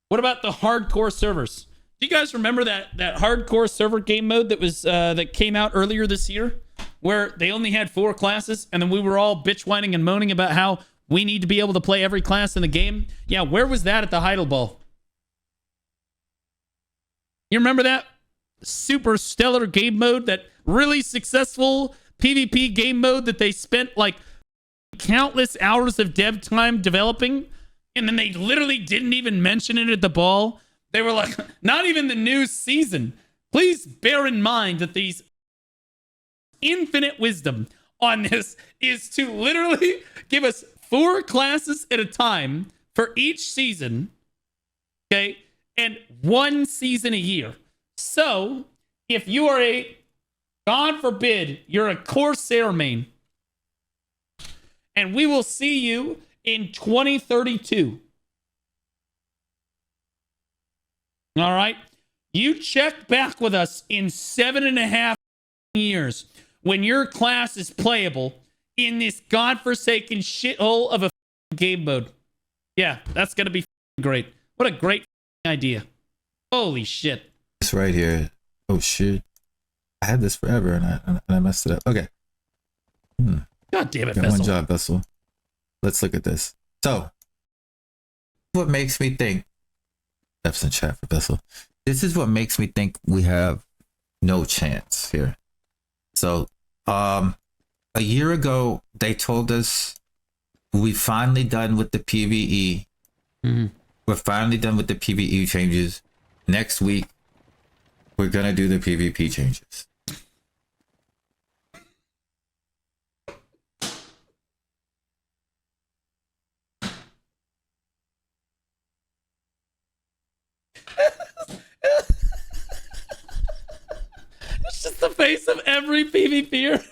what about the hardcore servers? Do you guys remember that hardcore server game mode that was that came out earlier this year? Where they only had 4 classes, and then we were all bitch whining and moaning about how we need to be able to play every class in the game? Yeah, where was that at the Heidel Ball? You remember that? Super stellar game mode, that really successful PvP game mode that they spent like countless hours of dev time developing, and then they literally didn't even mention it at the ball. They were like, not even the new season. Please bear in mind that these infinite wisdom on this is to literally give us 4 classes at a time for each season, okay, and 1 season a year. So if you are God forbid, you're a Corsair main, and we will see you in 2032. All right, you check back with us in 7.5 years when your class is playable in this godforsaken shithole of a game mode. Yeah, that's gonna be great. What a great idea. Holy shit. This right here. Oh shit. I had this forever and I messed it up. Okay. God damn it, Got Vessel. one job, Vessel. Let's look at this. So, what makes me think, F's in chat for Vessel. This is what makes me think we have no chance here. So, a year ago, they told us we finally done with the PvE. Mm-hmm. We're finally done with the PvE changes. Next week, we're gonna do the PvP changes. It's just the face of every PvPer.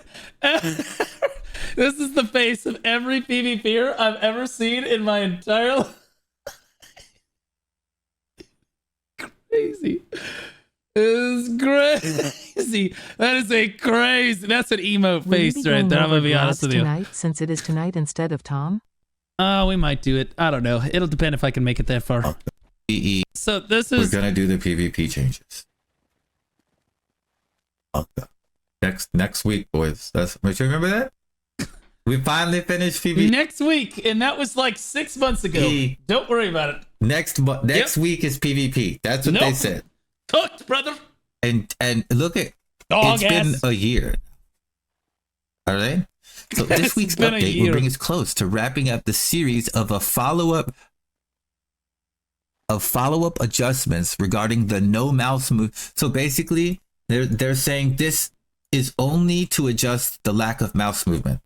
This is the face of every PvPer I've ever seen in my entire life. Crazy. This is crazy. That is a crazy. That's an emote face right there. I'm gonna be honest with you. Tonight, since it is tonight instead of Tom. We might do it. I don't know. It'll depend if I can make it that far. PvE. So this is. We're gonna do the PvP changes. Okay. Next week, boys. That's. Don't you remember that? We finally finished PvP. Next week, and that was like 6 months ago. Don't worry about it. Next week is PvP. That's what they said. Cooked, brother. And look at Dog it's ass. been a year. All right. So this week's update will bring us close to wrapping up the series of follow-up adjustments regarding the no mouse move. So basically, they're saying this is only to adjust the lack of mouse movement,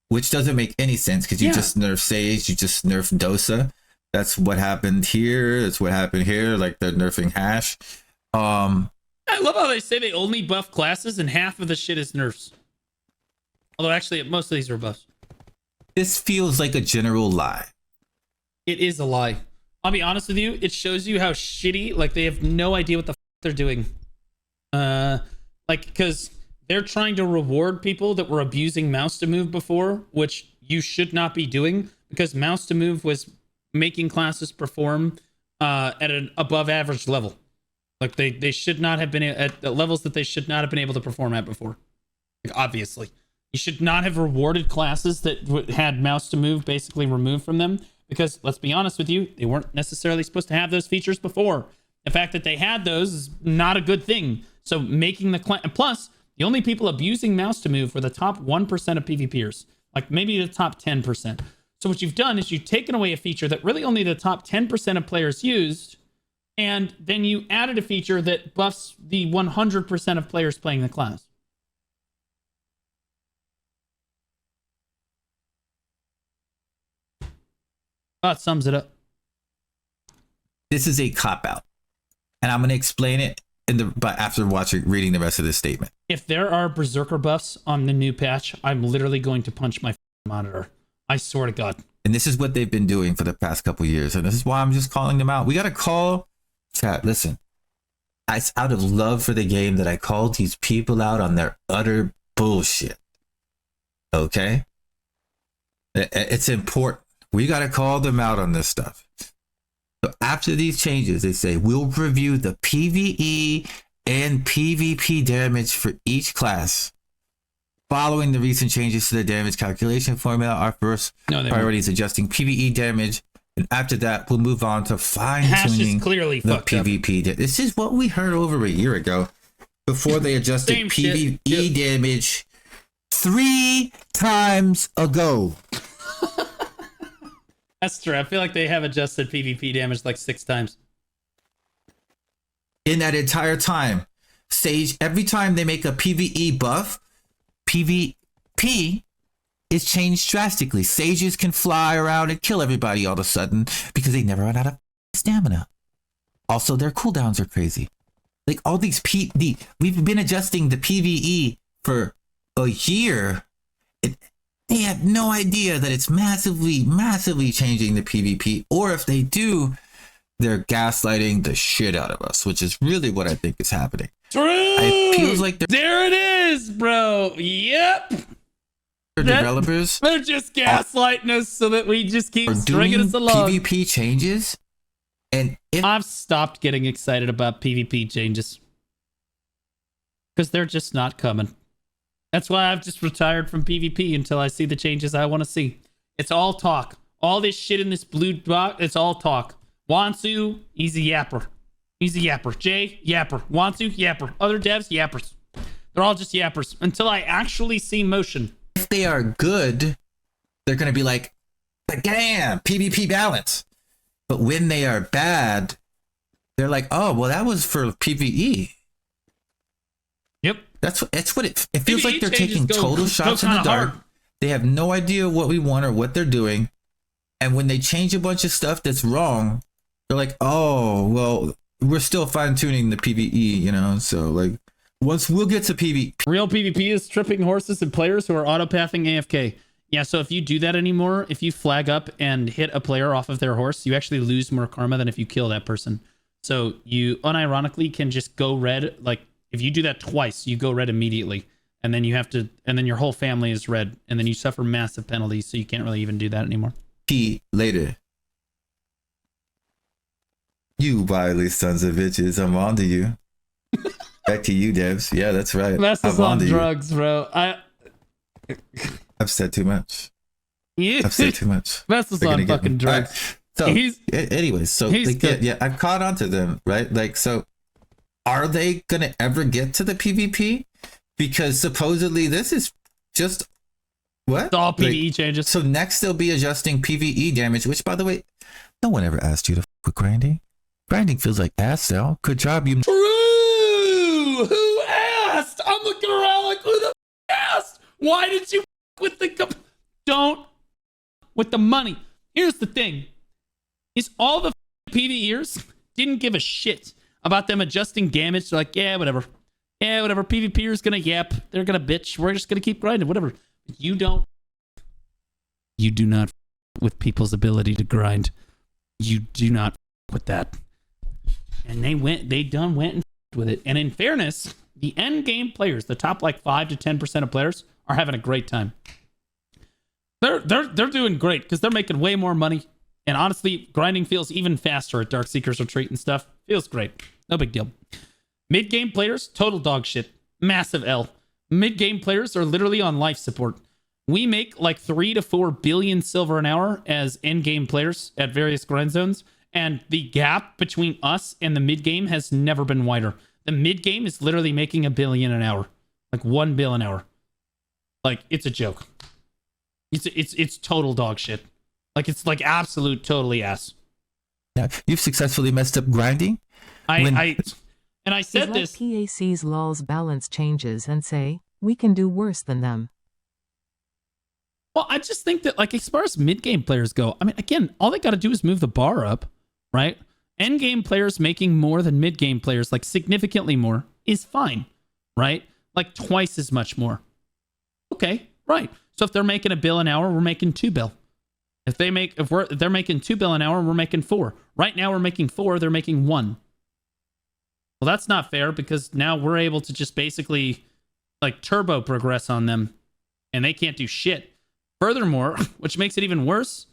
which doesn't make any sense because you just nerf Sage, you just nerf Dosa. That's what happened here. That's what happened here. Like they're nerfing Hash. I love how they say they only buff classes and half of the shit is nerfs. Although actually most of these are buffs. This feels like a general lie. It is a lie. I'll be honest with you. It shows you how shitty, like they have no idea what the they're doing. Because they're trying to reward people that were abusing mouse to move before, which you should not be doing because mouse to move was making classes perform at an above average level. Like they should not have been at the levels that they should not have been able to perform at before. Like obviously, you should not have rewarded classes that had mouse to move basically removed from them because let's be honest with you, they weren't necessarily supposed to have those features before. The fact that they had those is not a good thing. So making the class, plus the only people abusing mouse to move were the top 1% of PvPers, like maybe the top 10%. So what you've done is you've taken away a feature that really only the top 10% of players used, and then you added a feature that buffs the 100% of players playing the class. That sums it up. This is a cop-out. And I'm going to explain it after reading the rest of this statement. If there are Berserker buffs on the new patch, I'm literally going to punch my monitor. I swear to God. And this is what they've been doing for the past couple years. And this is why I'm just calling them out. We got to call chat. Listen, it's out of love for the game that I called these people out on their utter bullshit. Okay? It's important. We got to call them out on this stuff. So after these changes, they say, we'll review the PvE and PvP damage for each class. Following the recent changes to the damage calculation formula, our first priority is adjusting PvE damage. And after that, we'll move on to fine-tuning the PvP. This is what we heard over a year ago before they adjusted PvE damage 3 times ago. That's true. I feel like they have adjusted PvP damage like 6 times. In that entire time, Sage, every time they make a PvE buff, PvP is changed drastically. Sages can fly around and kill everybody all of a sudden because they never run out of stamina. Also, their cooldowns are crazy. Like all these we've been adjusting the PvE for a year. They have no idea that it's massively changing the PvP. Or if they do, they're gaslighting the shit out of us, which is really what I think is happening. True. It feels like there it is, bro. Yep. Developers. They're just gaslighting us so that we just keep stringing us along. PvP changes, and I've stopped getting excited about PvP changes because they're just not coming. That's why I've just retired from PvP until I see the changes I want to see. It's all talk. All this shit in this blue box, it's all talk. Wansu, he's a yapper. He's a yapper. Jay, yapper. Wansu, yapper. Other devs, yappers. They're all just yappers until I actually see motion. If they are good, they're going to be like, damn, PvP balance. But when they are bad, they're like, oh, well, that was for PvE. Yep. That's what it feels like. They're taking total shots in the dark. Hard. They have no idea what we want or what they're doing. And when they change a bunch of stuff that's wrong, they're like, oh, well, we're still fine tuning the PvE, you know? So like once we'll get to PvP. Real PvP is tripping horses and players who are autopathing AFK. Yeah, so if you do that anymore, if you flag up and hit a player off of their horse, you actually lose more karma than if you kill that person. So you unironically can just go red. Like if you do that twice, you go red immediately. And then you have to, and then your whole family is red. And then you suffer massive penalties. So you can't really even do that anymore. Later. You wily sons of bitches, I'm on to you. Back to you, devs. Yeah, that's right. That's on drugs, bro. I've said too much. Yeah. I've said too much. Vessel's on fucking drugs. Right. So, anyways, so like, yeah, I've caught on to them, right? Like, so are they gonna ever get to the PvP? Because supposedly this is just what? It's all PvE changes. So next they'll be adjusting PvE damage, which, by the way, no one ever asked you to f with grinding. Grinding feels like ass now. Good job, you. True. Who asked? I'm looking around like, who the asked? Why did you with the don't with the money? Here's the thing: is all the PvEers didn't give a shit about them adjusting damage. They're like, yeah, whatever. Yeah, whatever. PvPers gonna yap. They're gonna bitch. We're just gonna keep grinding. Whatever. You don't. You do not with people's ability to grind. You do not with that. And they went and with it. And in fairness, the end game players, the top like 5 to 10% of players, are having a great time. They're doing great because they're making way more money. And honestly, grinding feels even faster at Darkseeker's Retreat and stuff. Feels great. No big deal. Mid game players, total dog shit. Massive L. Mid game players are literally on life support. We make like 3 to 4 billion silver an hour as end game players at various grind zones. And the gap between us and the mid game has never been wider. The mid game is literally making $1 billion an hour, like $1 billion an hour. Like, it's a joke. It's total dog shit. Like, it's like absolute totally ass. Yeah, you've successfully messed up grinding. I said this. PAC's lul's balance changes and say we can do worse than them. Well, I just think that, like, as far as mid game players go, I mean, again, all they got to do is move the bar up. Right? End game players making more than mid game players, like significantly more, is fine. Right? Like twice as much more. Okay, right. So if they're making $1 bill an hour, we're making $2 bill. If they're making $2 bill an hour, we're making 4. Right now we're making 4, they're making 1. Well, that's not fair because now we're able to just basically like turbo progress on them and they can't do shit. Furthermore, which makes it even worse,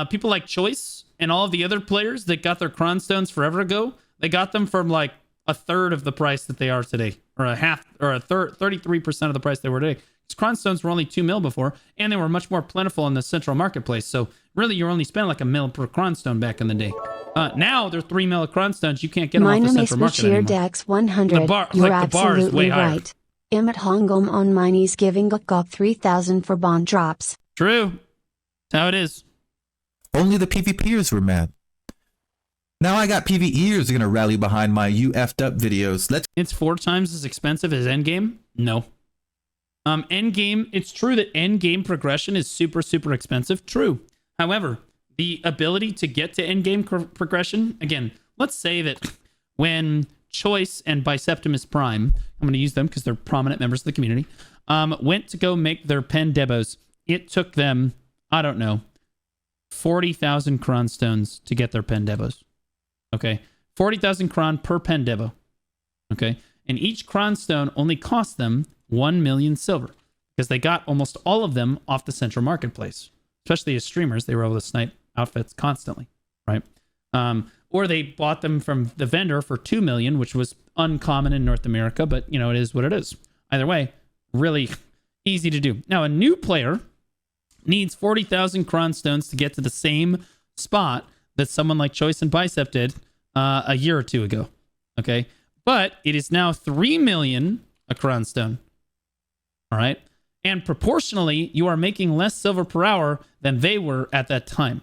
people like Choice and all of the other players that got their Cron Stones forever ago, they got them from like a third of the price that they are today, or a half, or a third, 33% of the price they were today. Because Cron Stones were only 2 mil before, and they were much more plentiful in the central marketplace. So really, you're only spending like $1 mil per Cron Stone back in the day. Now they're 3 mil Cron Stones. You can't get them off the central market anymore. Dax 100. The bar, You're like the bar is way higher. Right. Emmet Hongom on Miney's giving Gok 3,000 for bond drops. True. That's how it is. Only the PvPers were mad. Now I got PvEers are gonna rally behind my "you effed up" videos. It's 4 times as expensive as endgame? No. Endgame, it's true that endgame progression is super, super expensive. True. However, the ability to get to endgame progression, again, let's say that when Choice and Biceptimus Prime, I'm going to use them because they're prominent members of the community, went to go make their pen debos. It took them, I don't know, 40,000 Cron Stones to get their pen debos. Okay? 40,000 Cron per pen devo. Okay? And each Cron Stone only cost them 1 million silver because they got almost all of them off the central marketplace. Especially as streamers, they were able to snipe outfits constantly, right? Or they bought them from the vendor for 2 million, which was uncommon in North America, but you know, it is what it is. Either way, really easy to do. Now, a new player needs 40,000 Cron Stones to get to the same spot that someone like Choice and Bicep did a year or 2 ago. Okay? But it is now 3 million a Cron Stone. All right? And proportionally, you are making less silver per hour than they were at that time.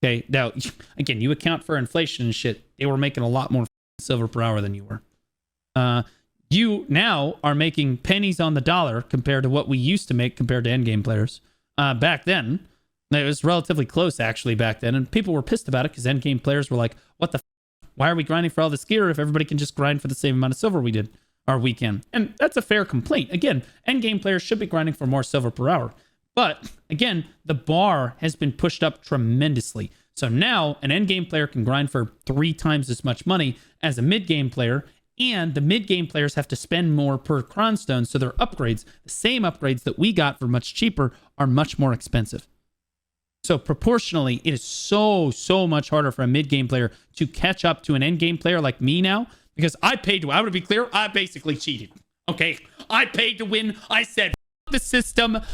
Okay, now, again, you account for inflation and shit. They were making a lot more silver per hour than you were. You now are making pennies on the dollar compared to what we used to make compared to endgame players. Back then, it was relatively close, actually, back then. And people were pissed about it because endgame players were like, what the f***? Why are we grinding for all this gear if everybody can just grind for the same amount of silver we did? Or we can. And that's a fair complaint. Again, endgame players should be grinding for more silver per hour. But, again, the bar has been pushed up tremendously. So now, an endgame player can grind for 3 times as much money as a mid-game player, and the mid-game players have to spend more per Cron Stone, so their upgrades, the same upgrades that we got for much cheaper, are much more expensive. So proportionally, it is so much harder for a mid-game player to catch up to an end-game player like me now, because I paid to, I want to be clear, I basically cheated. Okay? I paid to win. I said, the system, fuck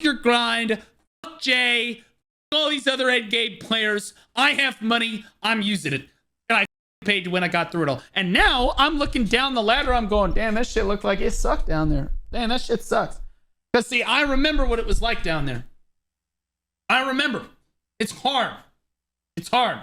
your grind, fuck Jay, fuck all these other end game players. I have money, I'm using it. And I paid when I got through it all. And now I'm looking down the ladder, I'm going, damn, that shit looked like it sucked down there. Damn, that shit sucks. Because see, I remember what it was like down there. I remember. It's hard. It's hard.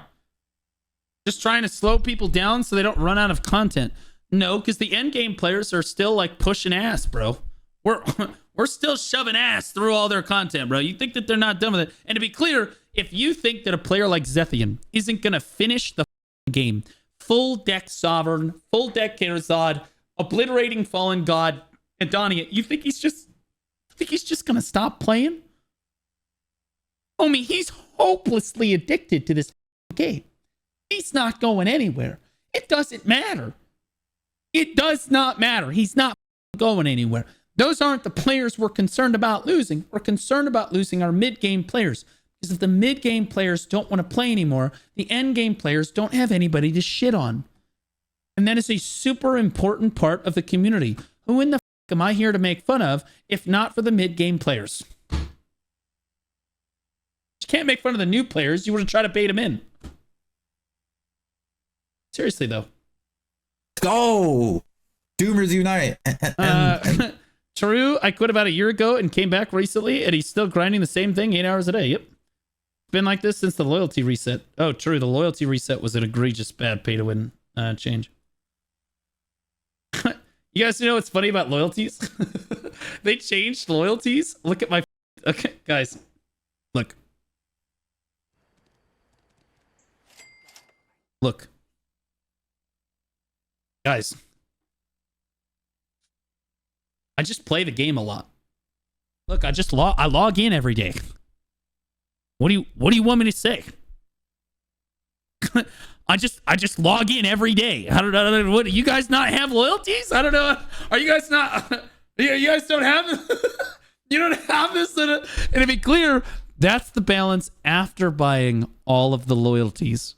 Just trying to slow people down so they don't run out of content. No, because the end game players are still like pushing ass, bro. We're still shoving ass through all their content, bro. You think that they're not done with it? And to be clear, if you think that a player like Zethian isn't gonna finish the game, full deck Sovereign, full deck Karazad, obliterating Fallen God, and Donnie, you think he's just gonna stop playing? Homie, he's hopelessly addicted to this game. He's not going anywhere. It doesn't matter. It does not matter. He's not going anywhere. Those aren't the players we're concerned about losing. We're concerned about losing our mid-game players. Because if the mid-game players don't want to play anymore, the end-game players don't have anybody to shit on. And that is a super important part of the community. Who in the f*** am I here to make fun of if not for the mid-game players? You can't make fun of the new players. You want to try to bait them in. Seriously, though. Go! Doomers unite! True, I quit about a year ago and came back recently, and he's still grinding the same thing 8 hours a day. Yep. Been like this since the loyalty reset. Oh, true. The loyalty reset was an egregious bad pay-to-win change. You guys know what's funny about loyalties? They changed loyalties. Look at my... Okay, guys. Look. Look. Guys. I just play the game a lot. Look, I log in every day. What do you want me to say? I just log in every day. I don't know. What do you guys not have loyalties? I don't know. Are you guys not? You guys don't have this? You don't have this? And to be clear, that's the balance after buying all of the loyalties.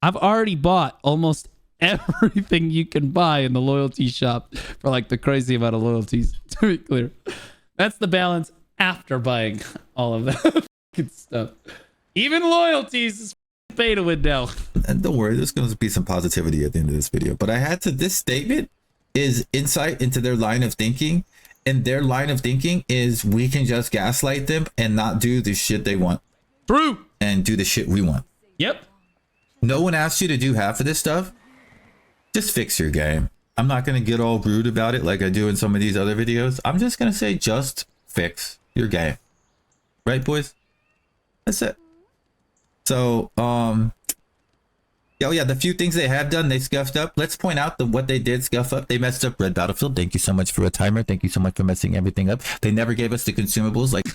I've already bought almost everything you can buy in the loyalty shop for like the crazy amount of loyalties. To be clear, that's the balance after buying all of that stuff. Even loyalties is pay to win now. And don't worry, there's going to be some positivity at the end of this video. But this statement is insight into their line of thinking. And their line of thinking is we can just gaslight them and not do the shit they want. True. And do the shit we want. Yep. No one asked you to do half of this stuff. Just fix your game. I'm not going to get all rude about it like I do in some of these other videos. I'm just going to say just fix your game. Right, boys? That's it. So, oh yeah, the few things they have done, they scuffed up. Let's point out what they did scuff up. They messed up Red Battlefield. Thank you so much for a timer. Thank you so much for messing everything up. They never gave us the consumables like...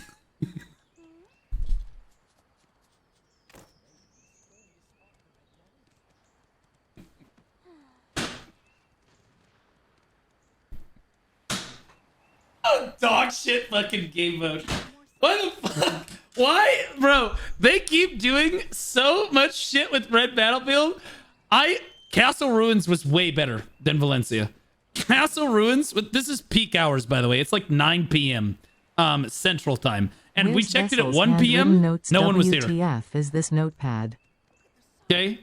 Dog shit fucking game mode. What the fuck? Why? Bro, they keep doing so much shit with Red Battlefield. Castle Ruins was way better than Valencia. Castle Ruins, this is peak hours, by the way. It's like 9 p.m. Central Time. And we checked it at 1 p.m. No one was here. WTF is this notepad? Okay.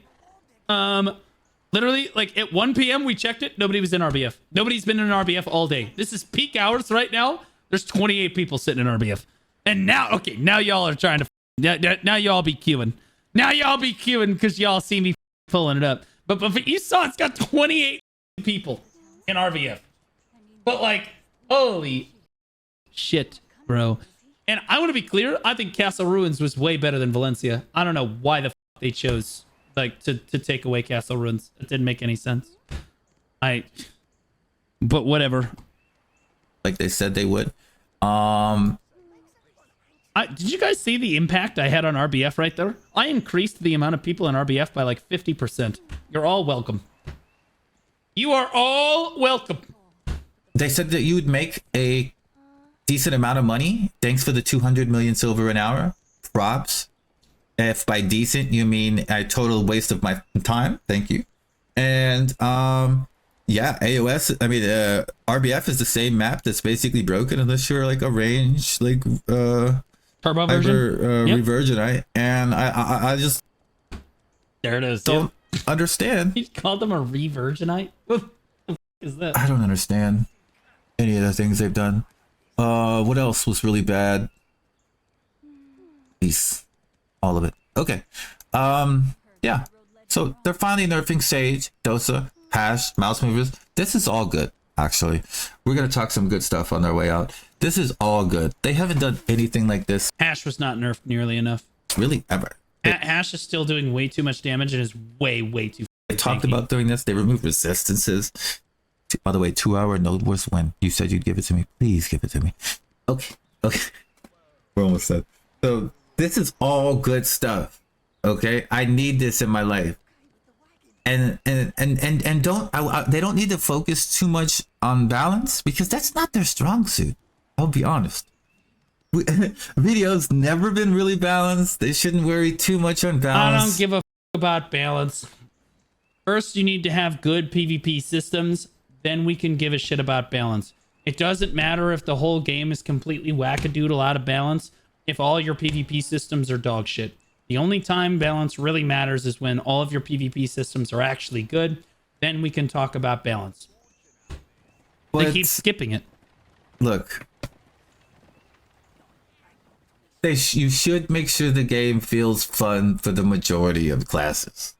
Literally, like at 1 p.m. we checked it. Nobody was in RBF. Nobody's been in RBF all day. This is peak hours right now. There's 28 people sitting in RBF. And now, okay, now y'all are trying to... Now y'all be queuing. Now y'all be queuing because y'all see me pulling it up. But you saw it's got 28 people in RBF. But like, holy shit, bro. And I want to be clear. I think Castle Ruins was way better than Valencia. I don't know why the they chose like to take away Castle Ruins. It didn't make any sense. But whatever. Like they said they would. Did you guys see the impact I had on RBF right there? I increased the amount of people in RBF by like 50%. You're all welcome. You are all welcome. They said that you would make a decent amount of money. Thanks for the 200 million silver an hour. Props. If by decent you mean a total waste of my time, thank you. And Yeah, AOS. I mean, RBF is the same map that's basically broken unless you're like a range like turbo version, Revirginite, and I just there it is. don't understand. You called them a Revirginite. What the f is that? I don't understand any of the things they've done. What else was really bad? Peace, all of it. Okay. Yeah. So they're finally nerfing Sage, Dosa, Hash, Mouse Movers. This is all good, actually. We're gonna talk some good stuff on our way out. This is all good. They haven't done anything like this Hash was not nerfed nearly enough. really ever. Hash is still doing way too much damage and is way too. They talked about doing this. They removed resistances. By the way, 2 hour node wars when you said you'd give it to me. Please give it to me. Okay. We're almost done. So this is all good stuff. Okay, I need this in my life, and don't they don't need to focus too much on balance because that's not their strong suit. I'll be honest. BDO's never been really balanced. They shouldn't worry too much on balance. I don't give a f about balance. First, you need to have good PvP systems. Then we can give a shit about balance. It doesn't matter if the whole game is completely wackadoodle out of balance if all your PvP systems are dog shit. The only time balance really matters is when all of your PvP systems are actually good. Then we can talk about balance. But they keep skipping it. Look, you should make sure the game feels fun for the majority of classes.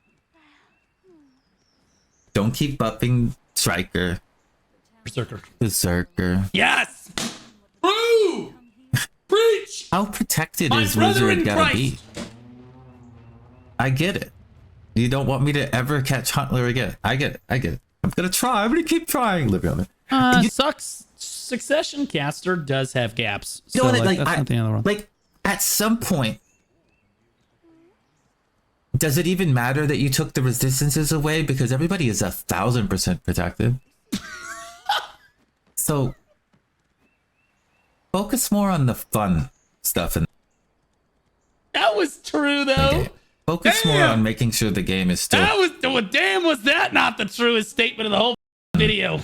Don't keep buffing Striker. Berserker. Yes! True! Preach! How protected My is brother Wizard in gotta be? Christ! I get it. You don't want me to ever catch Huntler again. I get it. I'm gonna try. I'm gonna keep trying, Liviana. Succession Caster does have gaps. You know So, what, like, that's something in the world. like at some point, does it even matter that you took the resistances away? Because everybody is 1,000% protected. So focus more on the fun stuff and That was true, though. focus more on making sure the game is still. Damn, was that not the truest statement of the whole video?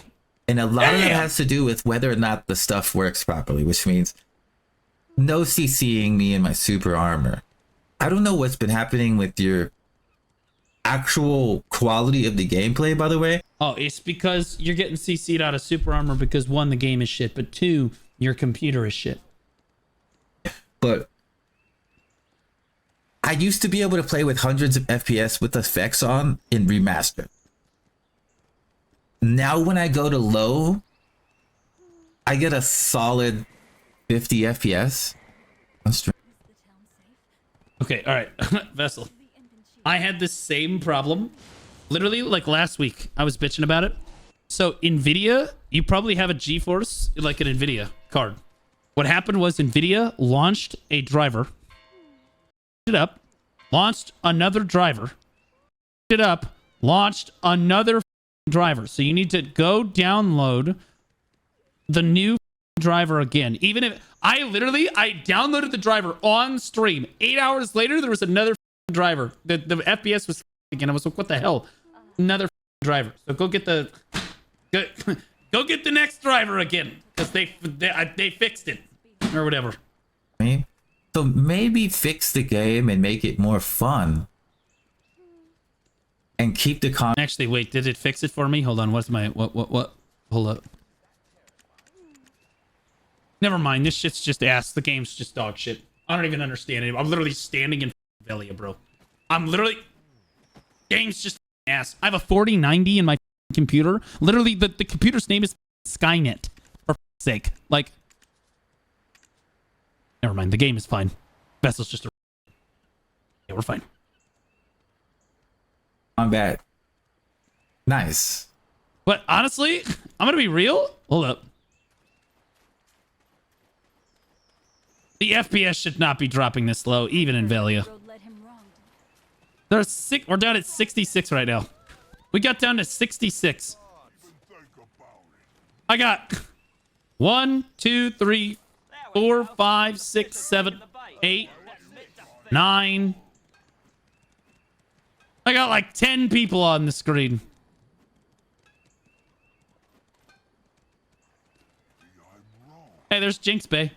And a lot of it has to do with whether or not the stuff works properly, which means no CCing me in my super armor. I don't know what's been happening with your actual quality of the gameplay, by the way. Oh, it's because you're getting CC'd out of super armor because 1, the game is shit, but 2, your computer is shit. But I used to be able to play with hundreds of FPS with effects on in remastered. Now when I go to low, I get a solid 50 FPS on stream. Okay, all right. Vessel. I had the same problem. Literally, like last week, I was bitching about it. So NVIDIA, you probably have a GeForce, like an NVIDIA card. What happened was NVIDIA launched a driver, it up, launched another driver, it up, launched another driver. So you need to go download the new driver again. Even if I downloaded the driver on stream. 8 hours later, there was another driver. The FPS was again. I was like, what the hell? Another driver. So go get the next driver again because they fixed it or whatever. So maybe fix the game and make it more fun, and keep the con. Actually, wait. Did it fix it for me? Hold on. What's my what? Hold up. Never mind. This shit's just ass. The game's just dog shit. I don't even understand it. I'm literally standing in Velia, bro. Game's just ass. I have a 4090 in my computer. Literally, the computer's name is Skynet. For sake. Like, never mind. The game is fine. Vessel's just a... Yeah, we're fine. Combat. Nice. But honestly, I'm gonna be real. Hold up. The FPS should not be dropping this low, even in Velia. We're down at 66 right now. We got down to 66. I got 1, 2, 3, 4, 5, 6, 7, 8, 9. I got like 10 people on the screen. Hey, there's Jinx Bay.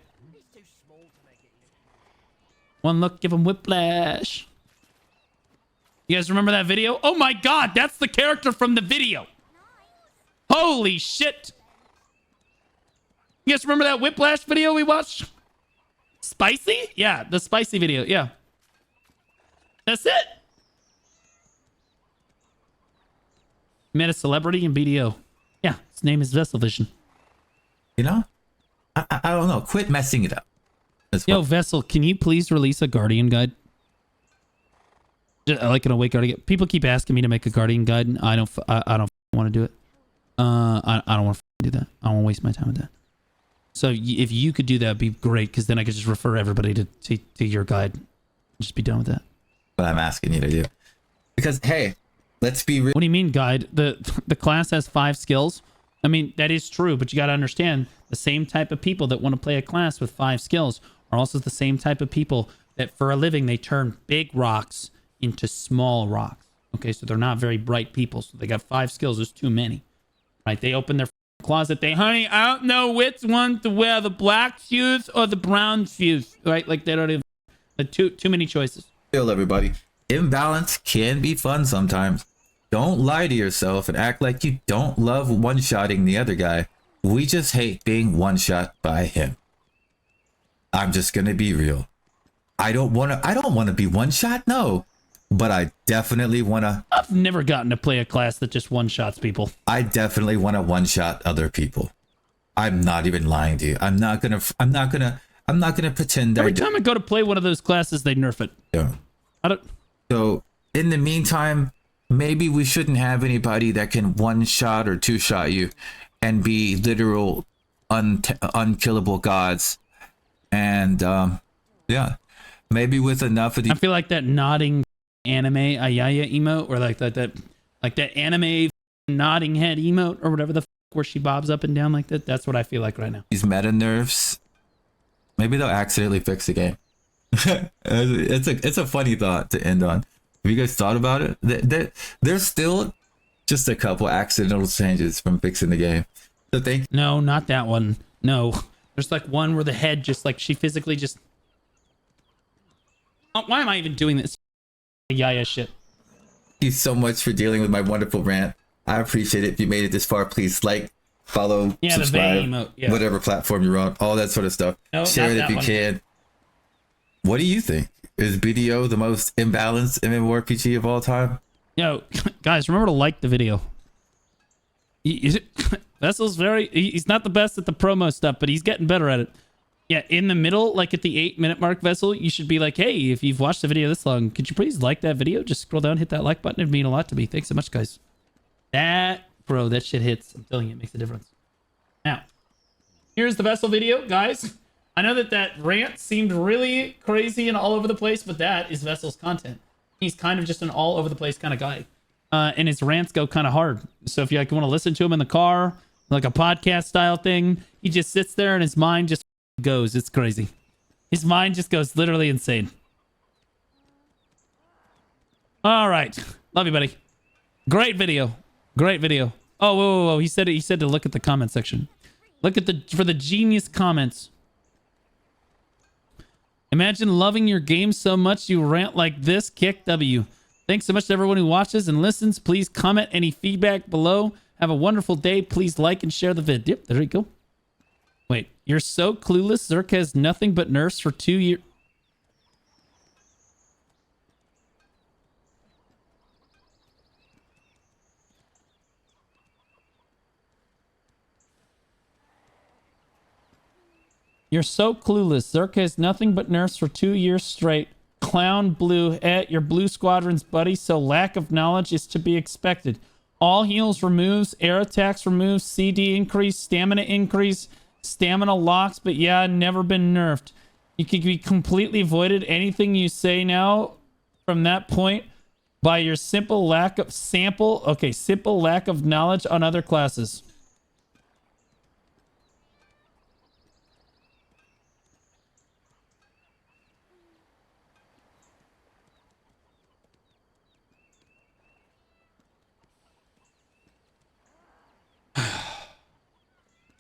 One look, give him whiplash. You guys remember that video? Oh my god, that's the character from the video. Holy shit. You guys remember that whiplash video we watched? Spicy? Yeah, the spicy video. Yeah. That's it. Met a celebrity in BDO. Yeah, his name is Vesselvision. You know? I don't know. Quit messing it up. Yo, Vessel, can you please release a Guardian guide? Like an awake Guardian. People keep asking me to make a Guardian guide, and I don't want to do it. I don't want to do that. I don't want to waste my time with that. So if you could do that, it'd be great, because then I could just refer everybody to your guide. Just be done with that. What I'm asking you to do. Because, hey, let's be real. What do you mean, guide? The class has 5 skills. I mean, that is true, but you got to understand the same type of people that want to play a class with 5 skills are also the same type of people that for a living, they turn big rocks into small rocks. Okay, so they're not very bright people. So they got 5 skills. There's too many. Right? They open their closet. Honey, I don't know which one to wear, the black shoes or the brown shoes. Right? Like they don't have too many choices. Everybody. Imbalance can be fun sometimes. Don't lie to yourself and act like you don't love one-shotting the other guy. We just hate being one-shot by him. I'm just gonna be real. I don't wanna be one-shot, no. But I definitely wanna. I've never gotten to play a class that just one-shots people. I definitely wanna one-shot other people. I'm not even lying to you. I'm not gonna pretend. Every time I go to play one of those classes, they nerf it. Yeah. So in the meantime, maybe we shouldn't have anybody that can one-shot or two-shot you and be literal unkillable gods. And yeah, maybe with enough of the. I feel like that nodding anime Ayaya emote, or like that anime nodding head emote, or whatever the where she bobs up and down like that. That's what I feel like right now. These meta nerfs, maybe they'll accidentally fix the game. It's a funny thought to end on. Have you guys thought about it? There's still just a couple accidental changes from fixing the game. So No, not that one. No. There's like one where the head just like she physically just. Oh, why am I even doing this? Yaya shit. Thank you so much for dealing with my wonderful rant. I appreciate it. If you made it this far, please like, follow, subscribe, whatever platform you're on, all that sort of stuff. No, share it if you can. What do you think? Is BDO the most imbalanced MMORPG of all time? Yo, guys, remember to like the video. Vessel's he's not the best at the promo stuff, but he's getting better at it. Yeah, in the middle, like at the 8-minute mark, Vessel, you should be like, hey, if you've watched the video this long, could you please like that video? Just scroll down, hit that like button. It'd mean a lot to me. Thanks so much, guys. That shit hits. I'm telling you, it makes a difference. Now, here's the Vessel video, guys. I know that rant seemed really crazy and all over the place, but that is Vessel's content. He's kind of just an all over the place kind of guy. And his rants go kind of hard. So if you want to listen to him in the car, like a podcast style thing, he just sits there and his mind just goes. It's crazy. His mind just goes literally insane. All right. Love you, buddy. Great video. Great video. Oh, whoa. He said to look at the comment section. Look at for the genius comments. Imagine loving your game so much you rant like this. Kick W. Thanks so much to everyone who watches and listens. Please comment any feedback below. Have a wonderful day. Please like and share the vid. Yep, there you go. Wait, you're so clueless. Zerk has nothing but nerfs for 2 years. You're so clueless. Zerk has nothing but nerfs for 2 years straight. Clown Blue, your Blue Squadron's buddy, so lack of knowledge is to be expected. All heals removes, air attacks removes, CD increase, stamina locks, but yeah, never been nerfed. You can be completely avoided. Anything you say now from that point by your simple lack of knowledge on other classes.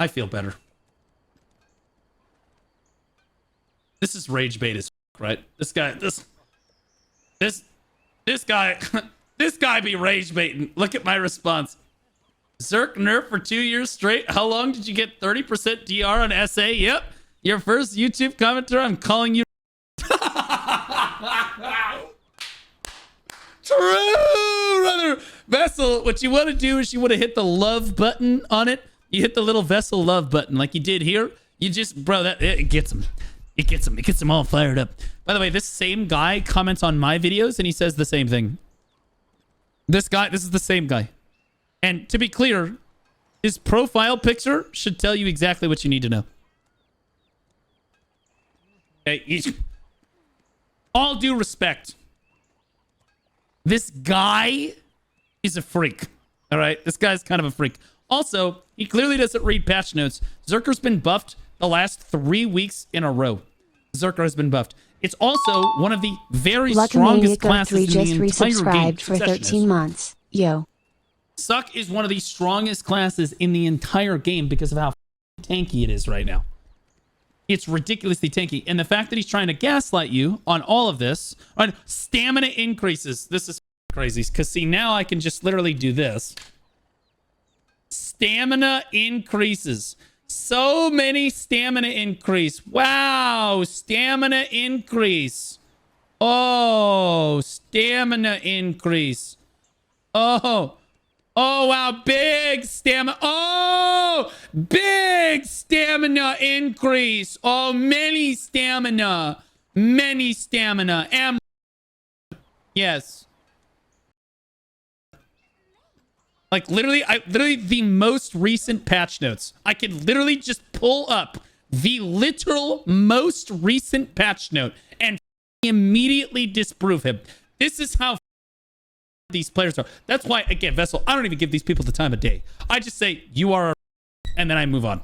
I feel better. This is rage bait as fuck, right? This guy this guy be rage baiting. Look at my response. Zerk nerf for 2 years straight. How long did you get 30% DR on SA? Yep. Your first YouTube commenter, I'm calling you. True, brother. Vessel, what you want to do is you want to hit the love button on it. You hit the little Vessel love button like you did here. You just, bro, that it gets him. It gets him all fired up. By the way, this same guy comments on my videos and he says the same thing. This is the same guy. And to be clear, his profile picture should tell you exactly what you need to know. Okay, all due respect. This guy is a freak. All right, this guy's kind of a freak. Also, he clearly doesn't read patch notes. Zerker's been buffed the last 3 weeks in a row. Zerker has been buffed. It's also one of the very strongest classes in the entire game. For 13 months. Yo. Suck is one of the strongest classes in the entire game because of how tanky it is right now. It's ridiculously tanky. And the fact that he's trying to gaslight you on all of this, on stamina increases. This is crazy. Because see, now I can just literally do this. Stamina increases. So many stamina increase. Wow. Stamina increase. Oh, stamina increase. Oh. Oh, wow. Big stamina. Oh, big stamina increase. Oh, many stamina. Many stamina. Yes. Like literally the most recent patch notes. I can literally just pull up the literal most recent patch note and immediately disprove him. This is how these players are. That's why, again, Vessel, I don't even give these people the time of day. I just say, you are a and then I move on.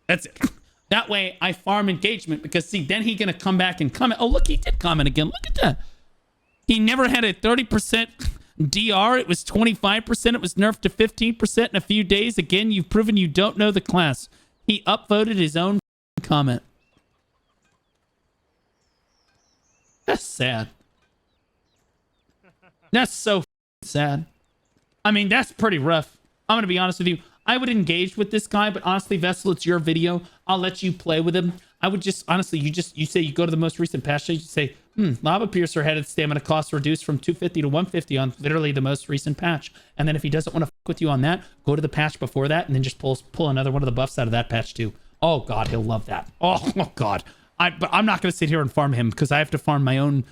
That's it. That way I farm engagement because, see, then he's going to come back and comment. Oh, look, he did comment again. Look at that. He never had a 30% DR. It was 25%. It was nerfed to 15% in a few days. Again, you've proven you don't know the class. He upvoted his own comment. That's sad. That's so sad. I mean, that's pretty rough. I'm going to be honest with you. I would engage with this guy, but honestly, Vessel, it's your video. I'll let you play with him. I would just, honestly, you say you go to the most recent patch, you say, Lava Piercer had its stamina cost reduced from 250 to 150 on literally the most recent patch. And then if he doesn't want to fuck with you on that, go to the patch before that and then just pull another one of the buffs out of that patch too. Oh God, he'll love that. Oh God. But I'm not going to sit here and farm him because I have to farm my own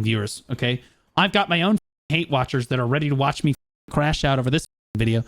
viewers. Okay. I've got my own hate watchers that are ready to watch me crash out over this video.